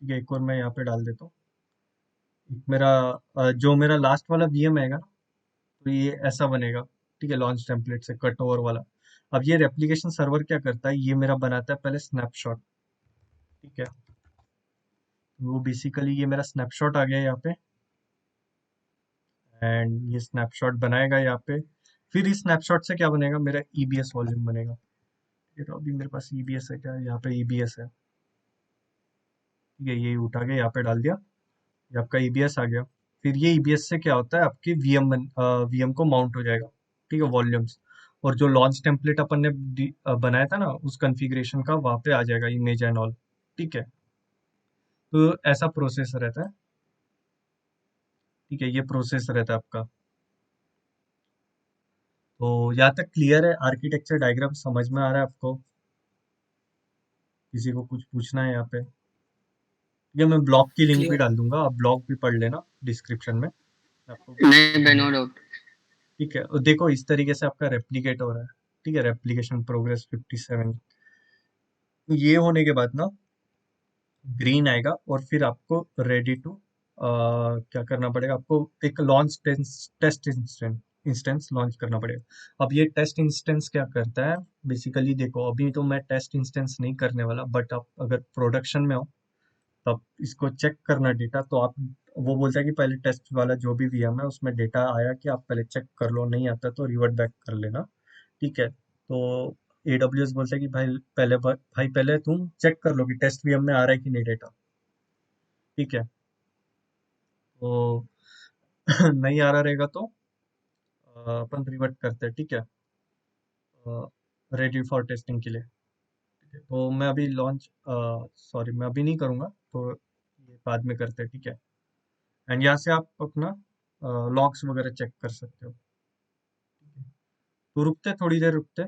ठीक है, एक और मैं यहाँ पे डाल देता हूँ। एक मेरा जो मेरा लास्ट वाला वीएम आएगा ना, तो ये ऐसा बनेगा। ठीक है, लॉन्च टेम्पलेट से कट ओवर वाला। अब ये रेप्लिकेशन सर्वर क्या करता है, ये मेरा बनाता है पहले स्नैपशॉट। ठीक है, वो बेसिकली ये मेरा स्नैपशॉट आ गया यहाँ पे, एंड ये स्नैपशॉट बनाएगा यहाँ पे। फिर इस स्नैपशॉट से क्या बनेगा, मेरा ईबीएस वॉल्यूम बनेगा। ये तो अभी मेरे पास ईबीएस है क्या, यहाँ पे ईबीएस है। ठीक है, ये उठा के यहाँ पे डाल दिया, ये आपका ईबीएस आ गया। फिर ये ईबीएस से क्या होता है, आपकी वीएम को माउंट हो जाएगा। ठीक है, वॉल्यूम्स, और जो लॉन्च टेम्पलेट अपन ने बनाया था ना, उस कॉन्फ़िगरेशन का वहाँ पे आ जाएगा इमेज एंड ऑल। ठीक है, तो ऐसा प्रोसेस रहता है। ठीक है, ये प्रोसेस रहता है आपका। तो यहाँ तक क्लियर है, आर्किटेक्चर डायग्राम समझ में आ रहा है आपको, किसी को कुछ पूछना है यहाँ पे? ये मैं ब्लॉग की लिंक भी क्लियर। डाल दूंगा, आप ब्लॉग भी पढ़ लेना डिस्क्रिप्शन में, आपको नहीं भाई, समझ। No doubt. ठीक है, और देखो इस तरीके से आपका रेप्लिकेट हो रहा है। ठीक है, रेप्लिकेशन प्रोग्रेस 57, ये होने के बाद ना ग्रीन आएगा, और फिर आपको रेडी टू क्या करना पड़ेगा, आपको एक लॉन्च टेस्ट इंस्टेंस लॉन्च करना पड़ेगा। अब ये टेस्ट इंस्टेंस क्या करता है, बेसिकली देखो अभी तो मैं टेस्ट इंस्टेंस नहीं करने वाला, बट आप अगर प्रोडक्शन में हो तब इसको चेक करना डेटा, तो आप, वो बोलता है कि पहले टेस्ट वाला जो भी वीएम है उसमें डेटा आया कि आप पहले चेक कर लो, नहीं आता तो रिवर्ट बैक कर लेना। ठीक है, तो AWS बोलता है कि भाई पहले तुम चेक कर लो कि टेस्ट वीएम में आ रहा है कि नहीं डेटा। ठीक है। तो नहीं आ रहा रहेगा तो अपन रिवर्ट करते हैं। ठीक है। रेडी फॉर टेस्टिंग के लिए। ठीक है, तो मैं अभी लॉन्च, सॉरी मैं अभी नहीं करूँगा, तो ये बाद में करते हैं। ठीक है। एंड यहाँ से आप अपना लॉग्स वगैरह चेक कर सकते हो। तो रुकते, थोड़ी देर रुकते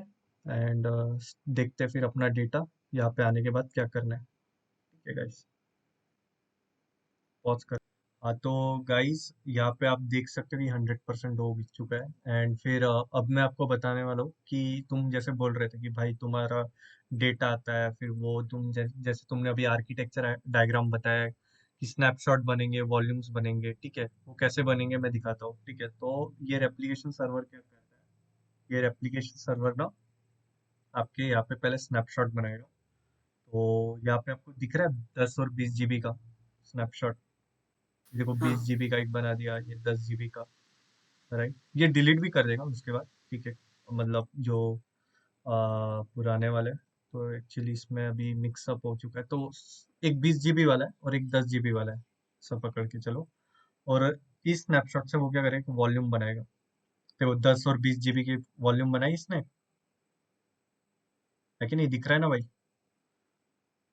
एंड देखते फिर अपना डेटा यहाँ पे आने के बाद क्या करना है। ठीक है गाइस, पॉज कर। हाँ तो गाइस, यहाँ पे आप देख सकते हो कि 100% हो भी चुका है। एंड फिर अब मैं आपको बताने वाला हूँ कि तुम जैसे बोल रहे थे कि भाई तुम्हारा डेटा आता है, फिर वो तुम जैसे तुमने अभी आर्किटेक्चर डायग्राम बताया कि स्नैपशॉट बनेंगे, वॉल्यूम्स बनेंगे। ठीक है, वो कैसे बनेंगे मैं दिखाता हूँ। ठीक है, तो ये रेप्लिकेशन सर्वर क्या करता है, ये रेप्लिकेशन सर्वर ना आपके यहाँ पे पहले स्नैपशॉट बनाएगा। तो यहाँ पे आपको दिख रहा है 10 और 20 GB का स्नैपशॉट। देखो, बीस हाँ जीबी का एक बना दिया, ये 10 GB का। राइट, ये डिलीट भी कर देगा उसके बाद। ठीक है, मतलब जो पुराने वाले, तो एक्चुअली इसमें अभी मिक्सअप हो चुका है। तो एक 20 GB वाला है और एक 10 GB वाला है, सब पकड़ के चलो। और इस स्नैपशॉट से वो क्या करेगा, वॉल्यूम बनाएगा। देखो, 10 और 20 GB की वॉल्यूम बनाई इसने, है कि नहीं, दिख रहा है ना भाई।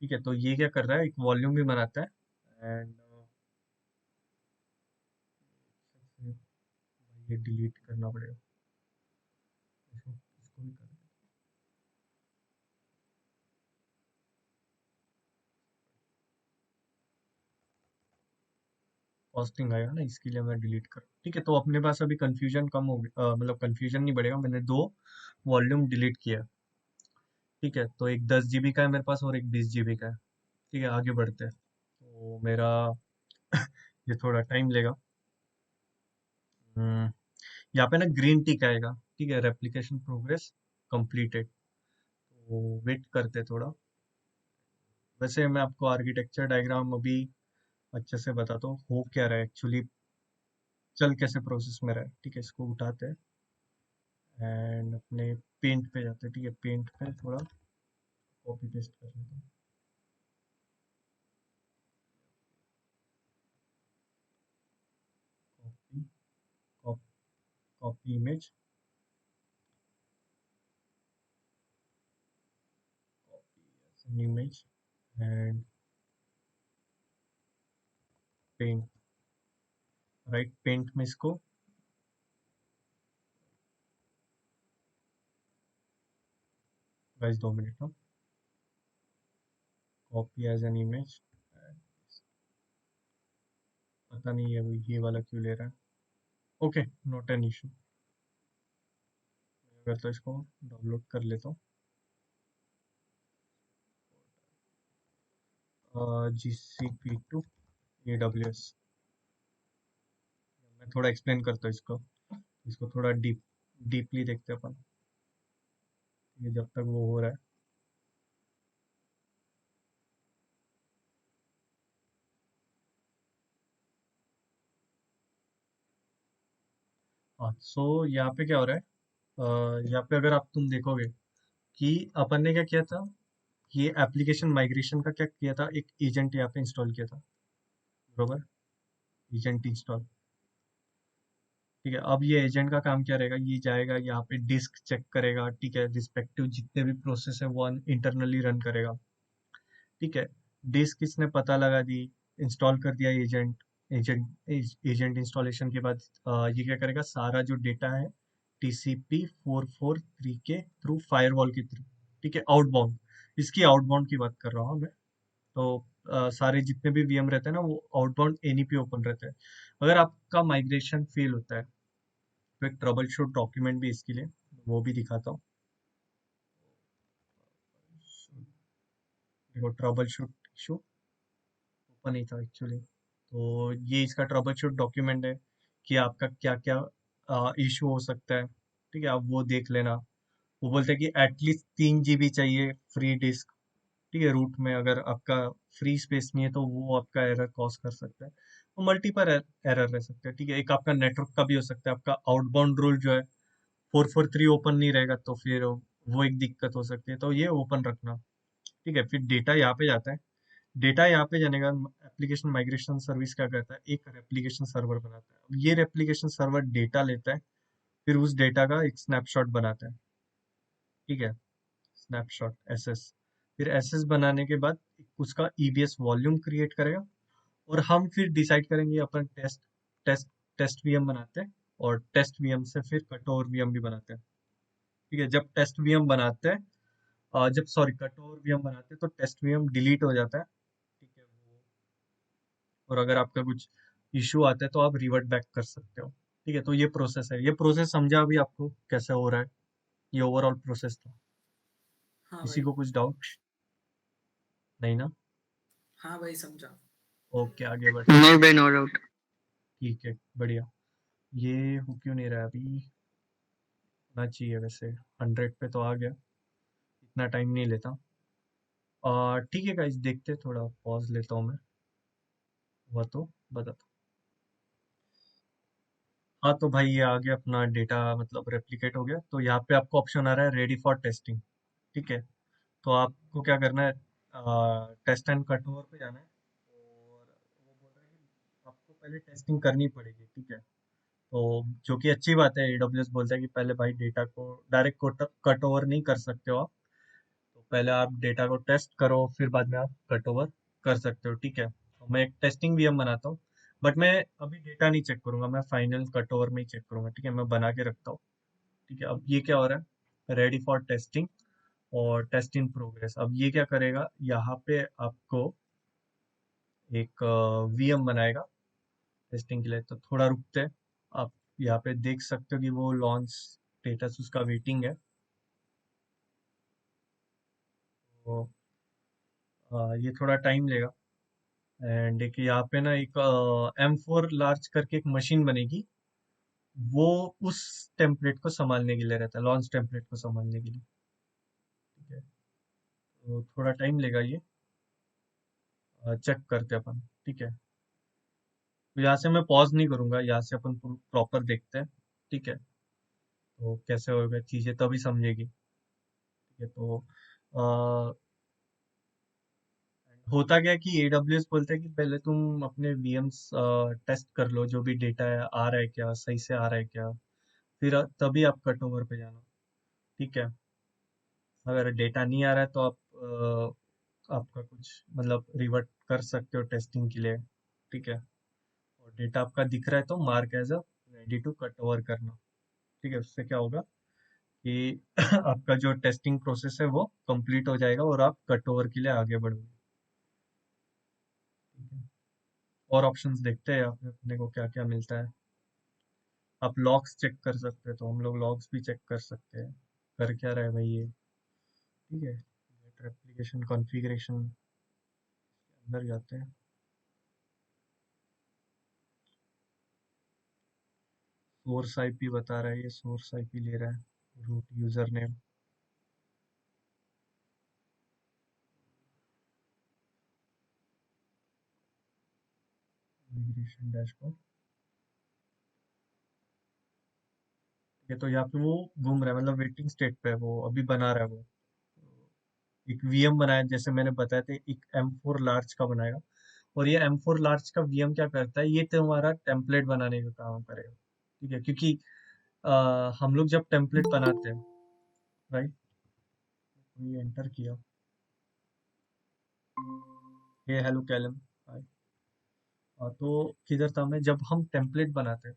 ठीक है, तो ये क्या कर रहा है, एक वॉल्यूम भी बनाता है। एंड ये डिलीट करना पड़ेगा, इसको भी कर। कॉस्टिंग आएगा ना, इसके लिए मैं डिलीट कर। ठीक है, तो अपने पास अभी कंफ्यूजन कम हो गया, मतलब कंफ्यूजन नहीं बढ़ेगा। मैंने दो वॉल्यूम डिलीट किया। ठीक है, तो एक 10 GB का है मेरे पास और एक 20 GB का है। ठीक है, आगे बढ़ते हैं। तो मेरा ये थोड़ा टाइम लेगा। हम्म, यहाँ पे ना ग्रीन टिक आएगा। ठीक है, रेप्लिकेशन प्रोग्रेस कंप्लीटेड। तो वेट करते हैं थोड़ा। वैसे मैं आपको आर्किटेक्चर डायग्राम अभी अच्छे से बताता हूँ हो क्या रहा है एक्चुअली, चल कैसे प्रोसेस में रहा है। ठीक है, इसको उठाते हैं एंड अपने पेंट पे जाते हैं। ठीक है, पेंट पे थोड़ा कॉपी पेस्ट कर लेते हैं। Copy, copy image, copy image and paint. Right, paint में इसको, गाइस 2 मिनट ना, कॉपी एज एन इमेज। पता नहीं है वो ये वाला क्यों ले रहा है। Okay, not an issue. अगर तो इसको डाउनलोड कर लेता हूँ, GCP to AWS। मैं थोड़ा एक्सप्लेन करता हूँ इसको, इसको थोड़ा डीपली देखते हैं अपन। ये जब तक वो हो रहा है। हाँ, सो यहाँ पे क्या हो रहा है, यहाँ पे अगर आप तुम देखोगे कि अपन ने क्या किया था, ये एप्लीकेशन माइग्रेशन का क्या किया था, एक एजेंट यहाँ पे इंस्टॉल किया था। बरोबर, एजेंट इंस्टॉल। ठीक है, अब ये एजेंट का काम क्या रहेगा, ये जाएगा यहाँ पे डिस्क चेक करेगा। ठीक है, रिस्पेक्टिव जितने भी प्रोसेस है वो इंटरनली रन करेगा। ठीक है, डिस्क इसने पता लगा दी, इंस्टॉल कर दिया एजेंट। एजेंट इंस्टॉलेशन के बाद ये क्या करेगा, सारा जो डेटा है TCP/443 के थ्रू, फायरवॉल के थ्रू। ठीक है, आउटबाउंड, इसकी आउटबाउंड की बात कर रहा हूँ मैं। तो सारे जितने भी वीएम रहते हैं ना, वो आउटबाउंड एनईपी ओपन रहते हैं। अगर आपका माइग्रेशन फेल होता है तो एक ट्रबल शूट डॉक्यूमेंट भी इसके लिए, वो भी दिखाता हूँ। देखो, ट्रबल शूट इशू ओपन ही था एक्चुअली। तो ये इसका ट्रबल शूट डॉक्यूमेंट है कि आपका क्या क्या इशू हो सकता है। ठीक है, आप वो देख लेना। वो बोलते हैं कि एटलीस्ट 3 GB चाहिए फ्री डिस्क। ठीक है, रूट में अगर आपका फ्री स्पेस नहीं है तो वो आपका एरर कॉज कर सकता है। तो मल्टीपल एरर रह सकते हैं। ठीक है, एक आपका नेटवर्क का भी हो सकता है, आपका आउटबाउंड रूल जो है 443 ओपन नहीं रहेगा तो फिर वो एक दिक्कत हो सकती है, तो ये ओपन रखना। ठीक है, फिर डेटा यहाँ पे जाता है। डेटा यहाँ पे जाने का एप्लीकेशन माइग्रेशन सर्विस क्या करता है, एक रेप्लिकेशन सर्वर बनाता है। अब ये रेप्लिकेशन सर्वर डेटा लेता है, फिर उस डेटा का एक स्नैपशॉट बनाता है। ठीक है, स्नैपशॉट एसएस। फिर एसएस बनाने के बाद उसका ईबीएस वॉल्यूम क्रिएट करेगा, और हम फिर डिसाइड करेंगे अपन टेस्ट टेस्ट वीएम बनाते हैं, और टेस्ट वीएम से फिर कटओवर वीएम भी बनाते हैं। ठीक है, जब टेस्ट वीएम बनाते हैं, जब सॉरी कटओवर वीएम बनाते हैं तो टेस्ट वीएम डिलीट हो जाता है। ठीक है, वो, और अगर आपका कुछ इशू आता है तो आप रिवर्ट बैक कर सकते हो। ठीक है, तो ये प्रोसेस है। ये प्रोसेस समझा अभी आपको कैसे हो रहा है? ये ओवरऑल प्रोसेस था। हाँ किसी भाई। को कुछ डाउट? नहीं ना? हाँ भाई समझा। ओके, आगे बढ़ते हैं। नहीं भाई, नो डाउट। ठीक है, बढ़िया। ये हो क्यों नहीं रहा अभी? होना चाहिए वैसे। 100 पे तो आ गया। इतना टाइम नहीं लेता। ठीक है गाइस, देखते हैं, थोड़ा पॉज लेता हूँ मैं। हुआ तो बताता हूँ। हाँ तो भाई, ये आ गया अपना डेटा, मतलब रेप्लिकेट हो गया। तो यहाँ पे आपको ऑप्शन आ रहा है रेडी फॉर टेस्टिंग। ठीक है, तो आपको क्या करना है, टेस्ट एंड कट ओवर पे जाना है, और वो बोल रहा है कि आपको पहले टेस्टिंग करनी पड़ेगी। ठीक है, तो जो कि अच्छी बात है। एडब्ल्यूएस बोलता है कि पहले भाई डेटा को डायरेक्ट कट ओवर नहीं कर सकते हो आप, तो पहले आप डेटा को टेस्ट करो, फिर बाद में आप कट ओवर कर सकते हो। ठीक है, तो मैं एक टेस्टिंग वीएम बनाता हूँ, बट मैं अभी डेटा नहीं चेक करूंगा, मैं फाइनल कट ओवर में ही चेक करूंगा। ठीक है, मैं बना के रखता हूँ। ठीक है, अब ये क्या हो रहा है, रेडी फॉर टेस्टिंग और टेस्ट इन प्रोग्रेस। अब ये क्या करेगा, यहाँ पे आपको एक वीएम बनाएगा टेस्टिंग के लिए। तो थोड़ा रुकते हैं। आप यहाँ पे देख सकते हो कि वो लॉन्च स्टेटस उसका वेटिंग है। तो ये थोड़ा टाइम लेगा। एंड एक यहाँ पे ना एक M4 लार्ज करके एक मशीन बनेगी, वो उस टेम्पलेट को संभालने के लिए रहता है, लॉन्च टेम्पलेट को संभालने के लिए। ठीक है, तो थोड़ा टाइम लेगा ये। चेक करते हैं अपन। ठीक है, तो यहाँ से मैं पॉज नहीं करूंगा, यहाँ से अपन प्रॉपर देखते हैं। ठीक है, तो कैसे होगा चीजें तभी समझेगी। ठीक है, तो अ, होता क्या है कि एडब्ल्यूएस बोलते हैं कि पहले तुम अपने वीएम्स टेस्ट कर लो, जो भी डेटा है आ रहा है क्या, सही से आ रहा है क्या, फिर तभी आप कट ओवर पे जाना। ठीक है, अगर डेटा नहीं आ रहा है तो आप आपका कुछ मतलब रिवर्ट कर सकते हो टेस्टिंग के लिए। ठीक है, और डेटा आपका दिख रहा है तो mark as a ready to cut over करना। ठीक है, उससे क्या होगा कि आपका जो टेस्टिंग प्रोसेस है वो कंप्लीट हो जाएगा, और आप कट ओवर के लिए आगे बढ़ोगे। ठीक है, और ऑप्शंस देखते हैं यहाँ पे अपने को क्या क्या मिलता है। आप लॉग्स चेक कर सकते हैं, तो हम लोग लॉग्स भी चेक कर सकते हैं। कर क्या रहा है भाई ये? ठीक है, एप्लीकेशन कॉन्फ़िगरेशन अंदर जाते हैं। सोर्स आईपी बता रहा है, ये सोर्स आईपी ले रहा है, root user name. Migration dashboard. ठीक है, तो यहाँ पे वो घूम रहा है, मतलब वेटिंग स्टेट पे है, वो अभी बना रहा है वो। एक वीएम बनाया जैसे मैंने बताया था, एक M4 लार्ज का बनाएगा। और ये M4 लार्ज का वीएम क्या करता है, ये तुम्हारा टेम्पलेट बनाने का काम करेगा। ठीक है, क्योंकि हम लोग जब टेम्पलेट बनाते हैं, राइट, ये एंटर किया, ये हेलो कैलम। तो किधर था मैं, जब हम टेम्पलेट बनाते हैं,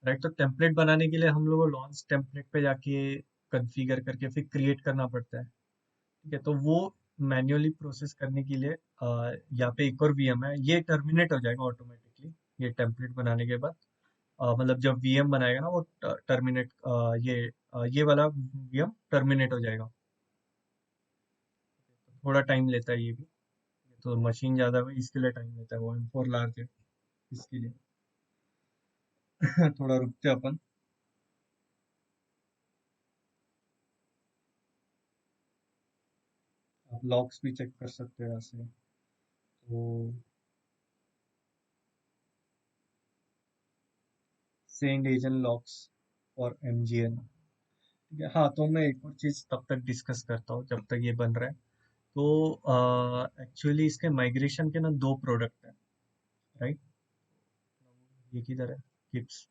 राइट, तो टेम्पलेट बनाने के लिए हम लोग को लॉन्च टेम्पलेट पे जाके कॉन्फ़िगर करके फिर क्रिएट करना पड़ता है। ठीक है, तो वो मैन्युअली प्रोसेस करने के लिए यहाँ पे एक और वीएम है, ये टर्मिनेट हो जाएगा ऑटोमेटिकली ये टेम्पलेट बनाने के बाद। मतलब जब वीएम बनाएगा ना वो टर्मिनेट, ये वाला वीएम टर्मिनेट हो जाएगा। थोड़ा टाइम लेता है ये भी। तो मशीन ज़्यादा है इसके लिए टाइम लेता है, वो M4 लार्ज है इसके लिए। थोड़ा रुकते हैं अपन। आप लॉग्स भी चेक कर सकते हो ऐसे। तो सेंड एजेंट लॉग्स और MGN। ठीक है, हाँ तो मैं एक और चीज तब तक डिस्कस करता हूँ जब तक ये बन रहा है। तो एक्चुअली इसके माइग्रेशन के ना दो प्रोडक्ट है, राइट। ये किधर है, गिप्स।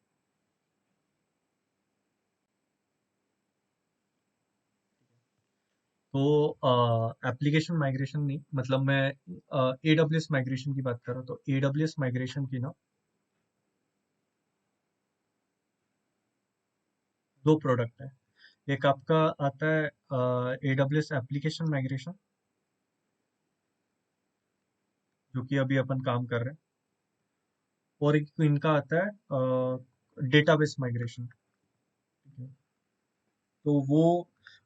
तो एप्लीकेशन माइग्रेशन नहीं, मतलब मैं AWS माइग्रेशन की बात कर रहा हूँ। तो AWS माइग्रेशन की ना दो प्रोडक्ट है। एक आपका आता है AWS एप्लीकेशन माइग्रेशन, जो कि अभी अपन काम कर रहे हैं। और एक इनका आता है डेटाबेस माइग्रेशन। ठीक है, तो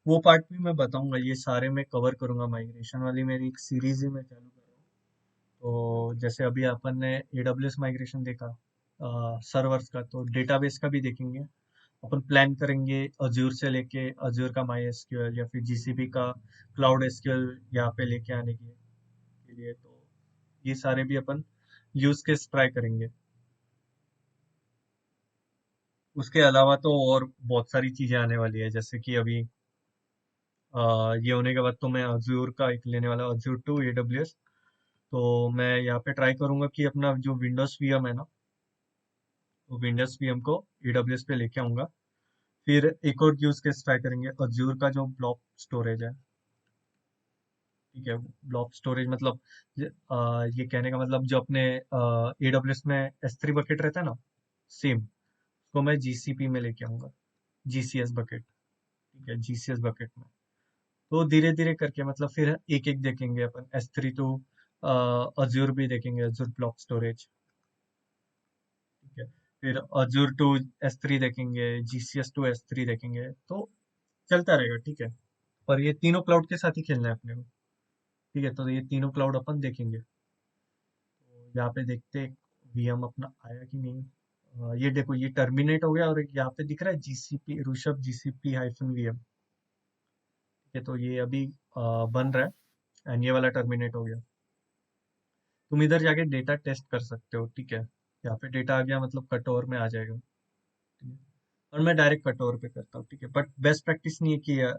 वो पार्ट भी मैं बताऊंगा, ये सारे मैं कवर करूंगा। माइग्रेशन वाली मेरी एक सीरीज ही मैं चालू कर रहा हूँ। तो जैसे अभी अपन ने AWS माइग्रेशन देखा सर्वर्स का, तो डेटाबेस का भी देखेंगे। अपन प्लान करेंगे अज्यूर से लेके अज्यूर का माई एसक्यूएल, या फिर GCP का क्लाउड एसक्यूएल यहाँ पे लेके आने के लिए। तो ये सारे भी अपन यूज केस ट्राई करेंगे। उसके अलावा तो और बहुत सारी चीजें आने वाली है, जैसे कि अभी ये होने के बाद तो मैं अज्यूर का एक लेने वाला, अज्यूर टू AWS। तो मैं यहाँ पे ट्राई करूंगा कि अपना जो विंडोज VM है ना, वो विंडोज VM को AWS पे लेके आऊंगा। फिर एक और यूज केस ट्राई करेंगे, अज्यूर का जो ब्लॉक स्टोरेज है। ठीक है, ब्लॉक स्टोरेज मतलब ये कहने का मतलब जो अपने AWS में S3 बकेट रहता है ना, सेम उसको मैं GCP में लेके आऊंगा, GCS बकेट। ठीक है, GCS बकेट में। तो धीरे धीरे करके मतलब फिर एक एक देखेंगे अपन, S3 टू अज्यूर भी देखेंगे, अज्यूर ब्लॉक स्टोरेज। ठीक है, फिर अज्यूर टू S3 देखेंगे, GCS टू S3 देखेंगे। तो चलता रहेगा, ठीक है। पर ये तीनों क्लाउड के साथ ही खेलना है अपने को। ठीक है, तो ये तीनों क्लाउड अपन देखेंगे। तो यहाँ पे देखते हैं VM अपना आया कि नहीं। ये देखो, ये टर्मिनेट हो गया, और एक यहाँ पे दिख रहा है GCP ऋषभ GCP-VM। ठीक है, तो ये अभी बन रहा है, एंड ये वाला टर्मिनेट हो गया। तुम इधर जाके डेटा टेस्ट कर सकते हो। ठीक है, यहाँ पे डेटा आ गया, मतलब कट ओवर में आ जाएगा। ठीक है, और मैं डायरेक्ट कट ओवर पे करता हूँ। ठीक है, बट बेस्ट प्रैक्टिस नहीं है कि क्या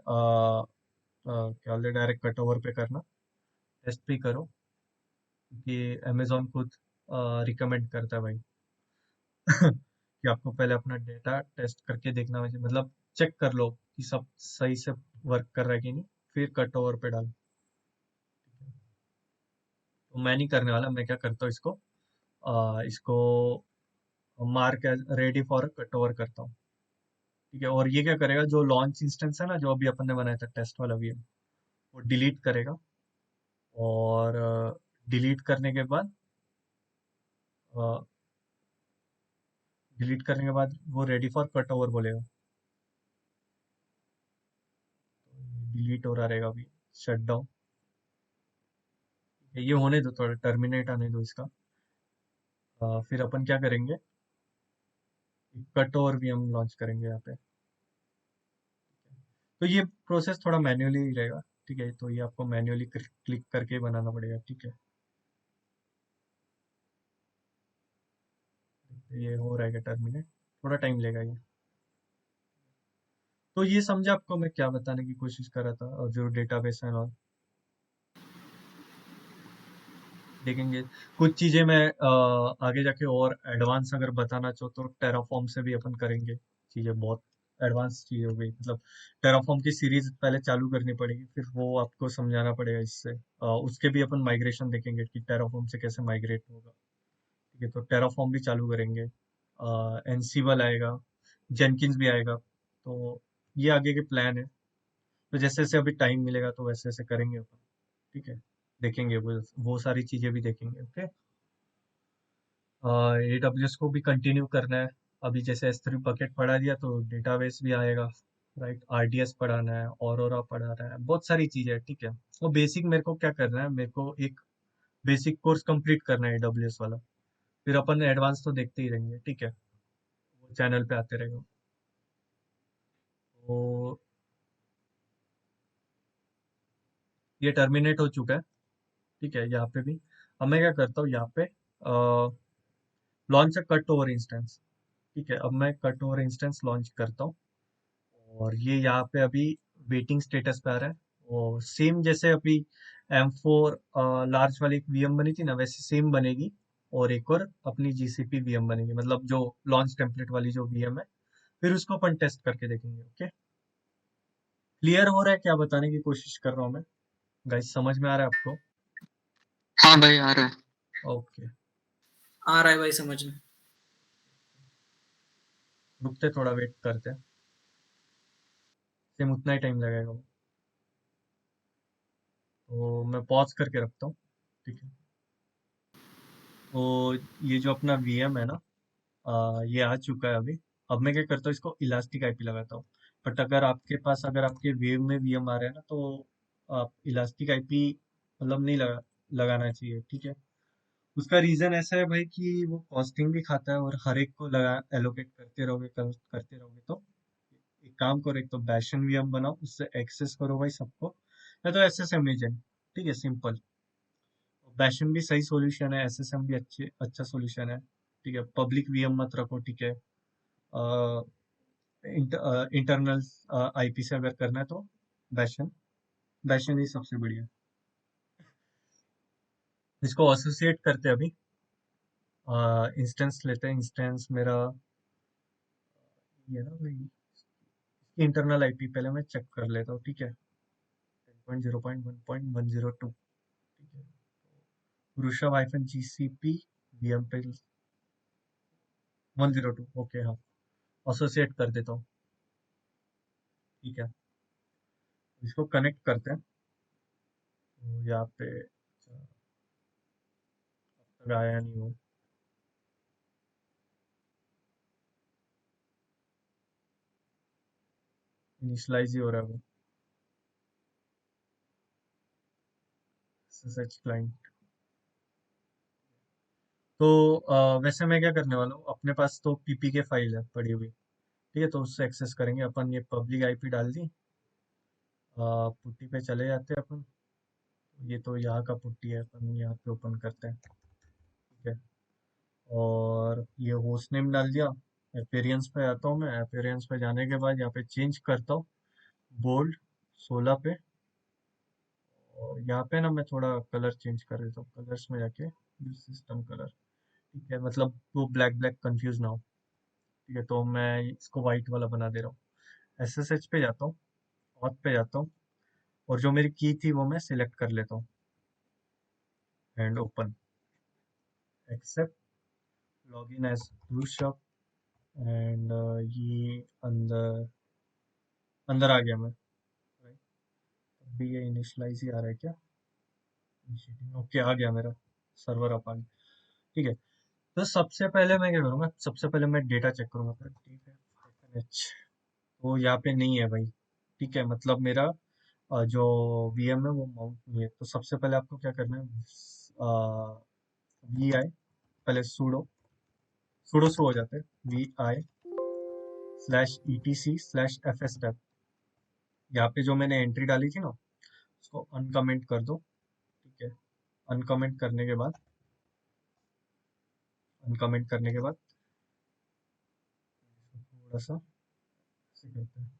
बोलते, डायरेक्ट कट ओवर पे करना। टेस्ट भी करो, क्योंकि अमेजोन खुद रिकमेंड करता है भाई कि आपको पहले अपना डेटा टेस्ट करके देखना चाहिए, मतलब चेक कर लो कि सब सही से वर्क कर रहा है कि नहीं, फिर कट ओवर पे डालो। तो मैं नहीं करने वाला, मैं क्या करता हूँ, इसको mark as ready for cut over करता हूँ। ठीक है, और ये क्या करेगा, जो लॉन्च इंस्टेंस है ना, जो अभी अपन ने बनाया था टेस्ट वाला VM, वो डिलीट करेगा। और डिलीट करने के बाद वो रेडी फॉर कट ओवर बोलेगा। डिलीट हो रहा रहेगा अभी, शट डाउन। ये होने दो, थोड़ा टर्मिनेट आने दो इसका। फिर अपन क्या करेंगे, कट ओवर VM लॉन्च करेंगे यहाँ पे। तो ये प्रोसेस थोड़ा मैन्युअली रहेगा। ठीक है, तो ये आपको मैन्युअली क्लिक करके बनाना पड़ेगा। ठीक है, ये हो रहेगा टर्मिनेट, थोड़ा टाइम लेगा ये। तो ये समझा आपको मैं क्या बताने की कोशिश कर रहा था, और जो डेटाबेस है और देखेंगे। कुछ चीजें मैं आगे जाके और एडवांस अगर बताना चाहो तो टेराफॉर्म से भी अपन करेंगे। चीजें बहुत एडवांस चीज हो गई, मतलब टेराफॉर्म की सीरीज पहले चालू करनी पड़ेगी, फिर वो आपको समझाना पड़ेगा इससे। उसके भी अपन माइग्रेशन देखेंगे कि टेराफॉर्म से कैसे माइग्रेट होगा। ठीक है, तो टेराफॉर्म भी चालू करेंगे। एनसीबल आएगा, जेनकिंस भी आएगा। तो ये आगे के प्लान है। तो जैसे जैसे अभी टाइम मिलेगा तो वैसे वैसे करेंगे अपन। ठीक है, देखेंगे वो सारी चीजें भी देखेंगे। ओके, AWS को भी कंटिन्यू करना है। अभी जैसे S3 बकेट पढ़ा दिया, तो डेटाबेस भी आएगा, राइट। RDS पढ़ाना है, ऑरोरा पढ़ाना है, बहुत सारी चीजें हैं। ठीक है, वो बेसिक मेरे को क्या करना है, मेरे को एक बेसिक कोर्स कंप्लीट करना है AWS वाला। फिर अपन एडवांस तो देखते ही रहेंगे। ठीक है, वो चैनल पे आते रहेगा। तो ये टर्मिनेट हो चुका है। ठीक है, यहाँ पे भी अब मैं क्या करता हूँ, यहाँ पे launch a cut over instance. ठीक है, अब मैं कट ओवर इंस्टेंस लॉन्च करता हूँ। और ये यहाँ पे अभी वेटिंग स्टेटस पे आ रहा है। वो सेम जैसे अभी M4 लार्ज वाली एक वीएम बनी थी ना, वैसे सेम बनेगी। और एक और अपनी जीसीपी वीएम बनेगी, मतलब जो लॉन्च टेम्पलेट वाली जो वीएम है, फिर उसको अपन टेस्ट करके देखेंगे। ओके, क्लियर हो रहा है क्या, बताने की कोशिश कर रहा हूँ मैं। गाइस समझ में आ रहा है आपको? हाँ भाई आ रहा है। ओके, आ रहा है भाई समझ में। रुकते थोड़ा वेट करते हैं, सेम उतना ही टाइम लगेगा वो। तो मैं पॉज करके रखता हूँ, ठीक है। तो ये जो अपना वीएम है ना, ये आ चुका है अभी। अब मैं क्या करता हूँ, इसको इलास्टिक आईपी लगाता हूँ। बट अगर आपके पास, अगर आपके वेव में वीएम आ रहे हैं ना, तो आप इलास्टिक आईपी मतलब नहीं लगाना चाहिए, ठीक है। उसका रीजन ऐसा है भाई कि वो कॉस्टिंग भी खाता है, और हर एक को लगा एलोकेट करते रहोगे, करते रहोगे तो एक काम करो, एक तो बैशन वीएम बनाओ, उससे एक्सेस करो भाई सबको, या तो एसएसएम एजेंट, ठीक है, सिंपल। बैशन भी सही सॉल्यूशन है, एसएसएम भी अच्छा सॉल्यूशन है, ठीक है। पब्लिक वीएम मत रखो, ठीक है। इंटरनल आईपी से अगर करना है तो बैशन बैशन ही सबसे बढ़िया। इसको एसोसिएट करते हैं अभी। इंस्टेंस लेते हैं, इंस्टेंस मेरा ये ना भाई, इंटरनल आईपी पहले मैं चेक कर लेता हूँ, ठीक है। 10.0.1.102, ठीक है। ऋषभ हाइफन जीसीपी वीएम पे 102, ओके, हाँ। एसोसिएट कर देता हूँ, ठीक है। इसको कनेक्ट करते हैं। तो यहाँ पे अब तक आया नहीं हो, इनिशलाइज ही हो रहा है वो। सच क्लाइंट। तो वैसे मैं क्या करने वाला हूँ, अपने पास तो पीपी के फाइल है पड़ी हुई, ठीक है। तो उससे एक्सेस करेंगे अपन, ये पब्लिक आईपी डाल दी। पुट्टी पे चले जाते हैं अपन। ये तो यहाँ का पुट्टी है, अपन यहाँ पे ओपन करते हैं, ठीक है। और ये होस्ट नेम डाल दिया। एपेरियंस पे आता हूँ मैं, एपेरियंस पे जाने के बाद यहाँ पे चेंज करता हूँ, बोल्ड 16 पे। और यहाँ पे ना मैं थोड़ा कलर चेंज कर देता हूँ, कलर्स में जाके सिस्टम कलर, ठीक है। मतलब वो ब्लैक ब्लैक कंफ्यूज ना हो, ठीक है। तो मैं इसको वाइट वाला बना दे रहा हूँ। एसएसएच पे जाता हूँ, ऑथ पे जाता हूँ, और जो मेरी की थी वो मैं सिलेक्ट कर लेता हूँ, and open, accept, login as Rishabh, and ये अंदर अंदर आ गया मैं, right? अभी ये इनिशियलाइज ही आ रहा है क्या? ओके, आ गया मेरा सर्वर अपन, ठीक है। तो सबसे पहले मैं क्या करूँगा, सबसे पहले मैं डेटा चेक करूँगा, फिर ठीक है एच। तो यहाँ पे नहीं है भाई, ठीक है। मतलब मेरा जो वीएम है वो माउंट नहीं है। तो सबसे पहले आपको क्या करना है, वी आई, पहले सूडो सूडो से हो जाते हैं, VI/etc/fs टैब। यहाँ पे जो मैंने एंट्री डाली थी ना, उसको अनकमेंट कर दो, ठीक है। अनकमेंट करने के बाद, अनकमेंट करने के बाद थोड़ा सा ऐसे करते हैं,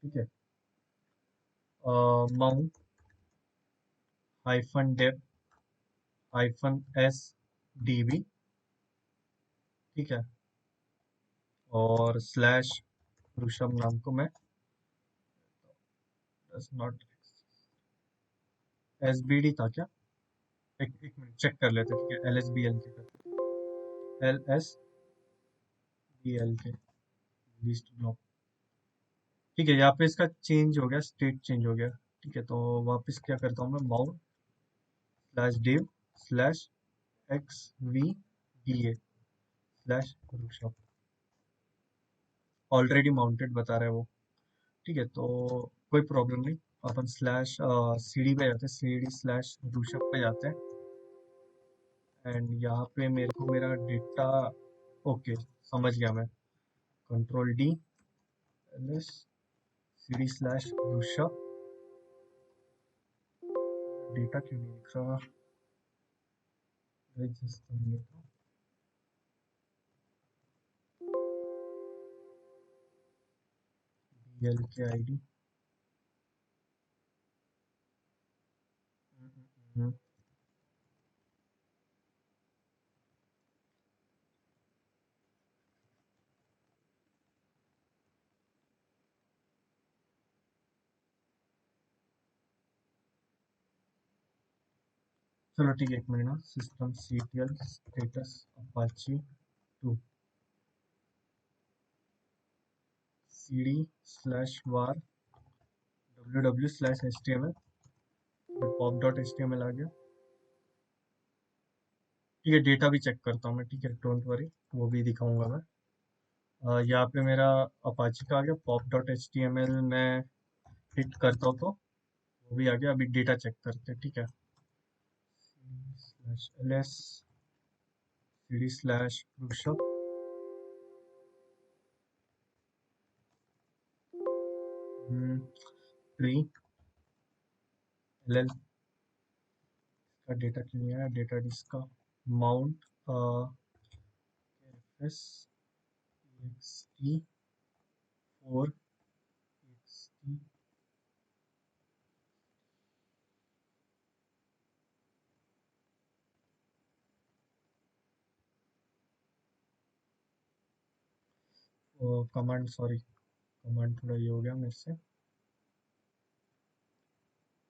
ठीक है। Mount hyphen dep hyphen S DB, ठीक है। और स्लैश ऋषभ नाम को मैं does not, S B D था क्या? एक मिनट चेक कर लेते, ठीक है। एल एस बी एल के करते, LSBL के लिस्ट ब्लॉक, ठीक है। यहाँ पे इसका चेंज हो गया, स्टेट चेंज हो गया, ठीक है। तो वापस क्या करता हूँ मैं, mount slash div slash XVDA slash Rishabh, already mounted बता रहा है वो, ठीक है। तो कोई प्रॉब्लम नहीं, अपन स्लैश CD पे जाते हैं, CD स्लैश ऋषभ पे जाते हैं। एंड यहाँ पे मेरे को मेरा डेटा, ओके, समझ गया मैं। Control D, LS CD slash Rishabh, data क्यों नहीं दिख रहा? Just a minute. एल के आई डी। चलो ठीक है, एक मिनट ना। System CTL status Apache 2 cd /var www/html। pop.html आ गया। ठीक है, डेटा भी चेक करता हूँ मैं। ठीक है, डोंट वरी, वो भी दिखाऊंगा मैं। यहाँ पे मेरा अपाची का आ गया। pop.html में हिट करता हूँ तो वो भी आ गया। अभी डेटा चेक करते हैं। ठीक है, /ls cd/push ट्री ll का डेटा क्यों नहीं आया? Data disk mount as ext 4 ext command, sorry command थोड़ा ये हो गया मेरे से।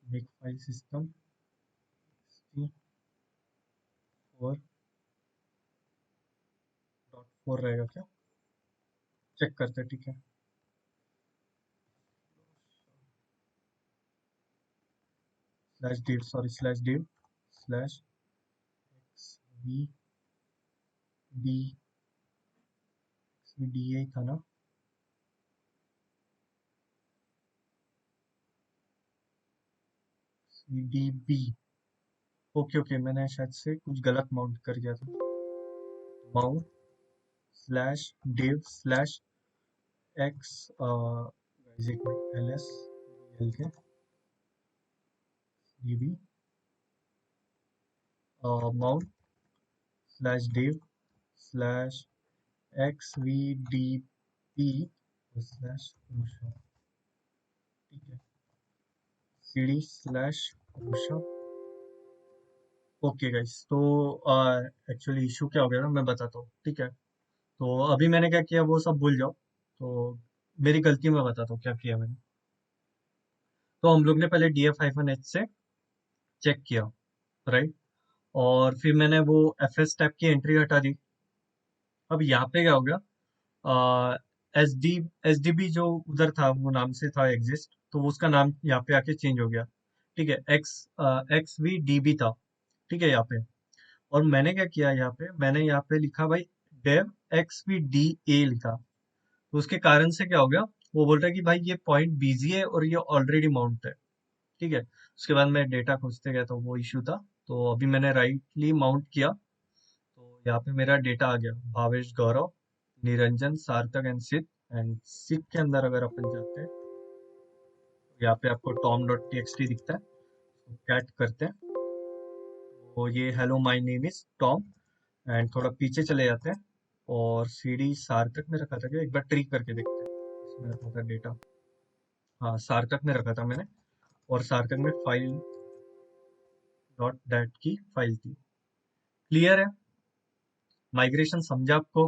मेक फाइल सिस्टम 4.4 रहेगा क्या? चेक करते हैं। ठीक है, /div, sorry /div /xvd xvda था ना? xvdb। ओके ओके, मैंने शायद से कुछ गलत माउंट कर दिया था। माउंट /div/x ls के db माउंट /div/xvdp /rusha। ठीक है, cd/rusha। ओके गाइस, तो एक्चुअली इशू क्या हो गया ना, मैं बताता हूँ। ठीक है, तो अभी मैंने क्या किया वो सब भूल जाओ। तो मेरी गलती मैं बताता हूँ क्या किया मैंने। तो हम लोग ने पहले df-h से चेक किया, राइट। और फिर मैंने वो fs टैब की एंट्री हटा दी। अब यहाँ पे क्या हो गया, एस डी बी जो उधर था वो नाम से था एग्जिस्ट, तो वो उसका नाम यहाँ पे आके चेंज हो गया। ठीक है, एक्स वी डी बी था। ठीक है यहाँ पे। और मैंने क्या किया, मैंने यहाँ पे लिखा भाई dev X V D A लिखा। तो उसके कारण से क्या हो गया, वो बोल रहा है कि भाई ये पॉइंट बिजी है और ये ऑलरेडी माउंट है। ठीक है, उसके बाद मैं डेटा खोजते गया तो वो इशू था। तो अभी मैंने राइटली माउंट किया, तो यहाँ पे मेरा डेटा आ गया। भावेश, गौरव, निरंजन, सार्थक एंड सिद्ध। एंड सिद्ध के अंदर अगर अपन जाते हैं तो यहाँ पे आपको tom.txt दिखता है। तो कैट करते हैं तो ये hello my name is Tom. And थोड़ा पीछे चले जाते हैं और सीडी सार्थक में रखा था क्या, एक बार ट्री करके देखते हैं। इसमें रखा था डेटा, हाँ सार्थक में रखा था मैंने। और सार्थक में फाइल डॉट डैट की फाइल थी। क्लियर है? माइग्रेशन समझा आपको?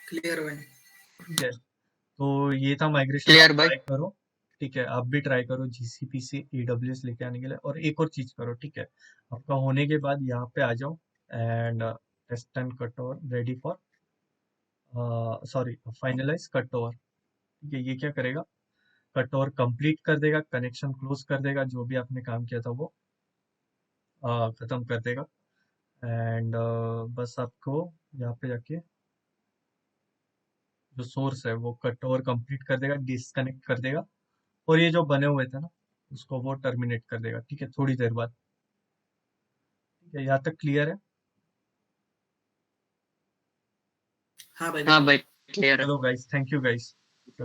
क्लियर भाई। ठीक है, तो ये था माइग्रेशन। आप क्लियर भाई। ट्राई करो। ठीक है, आप भी ट्राई करो जीसीपी से एडब्ल्यूएस लेके आने के लिए। और एक और चीज करो, ठीक है, आपका होने के बाद यहाँ पे आ जाओ and test and cut over ready for, sorry finalise cut over. ठीक है, ये क्या करेगा, कट ओवर कंप्लीट कर देगा, कनेक्शन क्लोज कर देगा, जो भी आपने काम किया था वो खत्म कर देगा। एंड बस आपको यहाँ पे जाके जो सोर्स है वो कट ओवर कंप्लीट कर देगा, डिस्कनेक्ट कर देगा। और ये जो बने हुए थे ना, उसको वो टर्मिनेट कर देगा। ठीक है, थोड़ी देर बाद। ठीक है, यहाँ तक क्लियर है? हाँ भाई। हाँ भाई, क्लियर है। चलो गाइस, थैंक यू गाइस।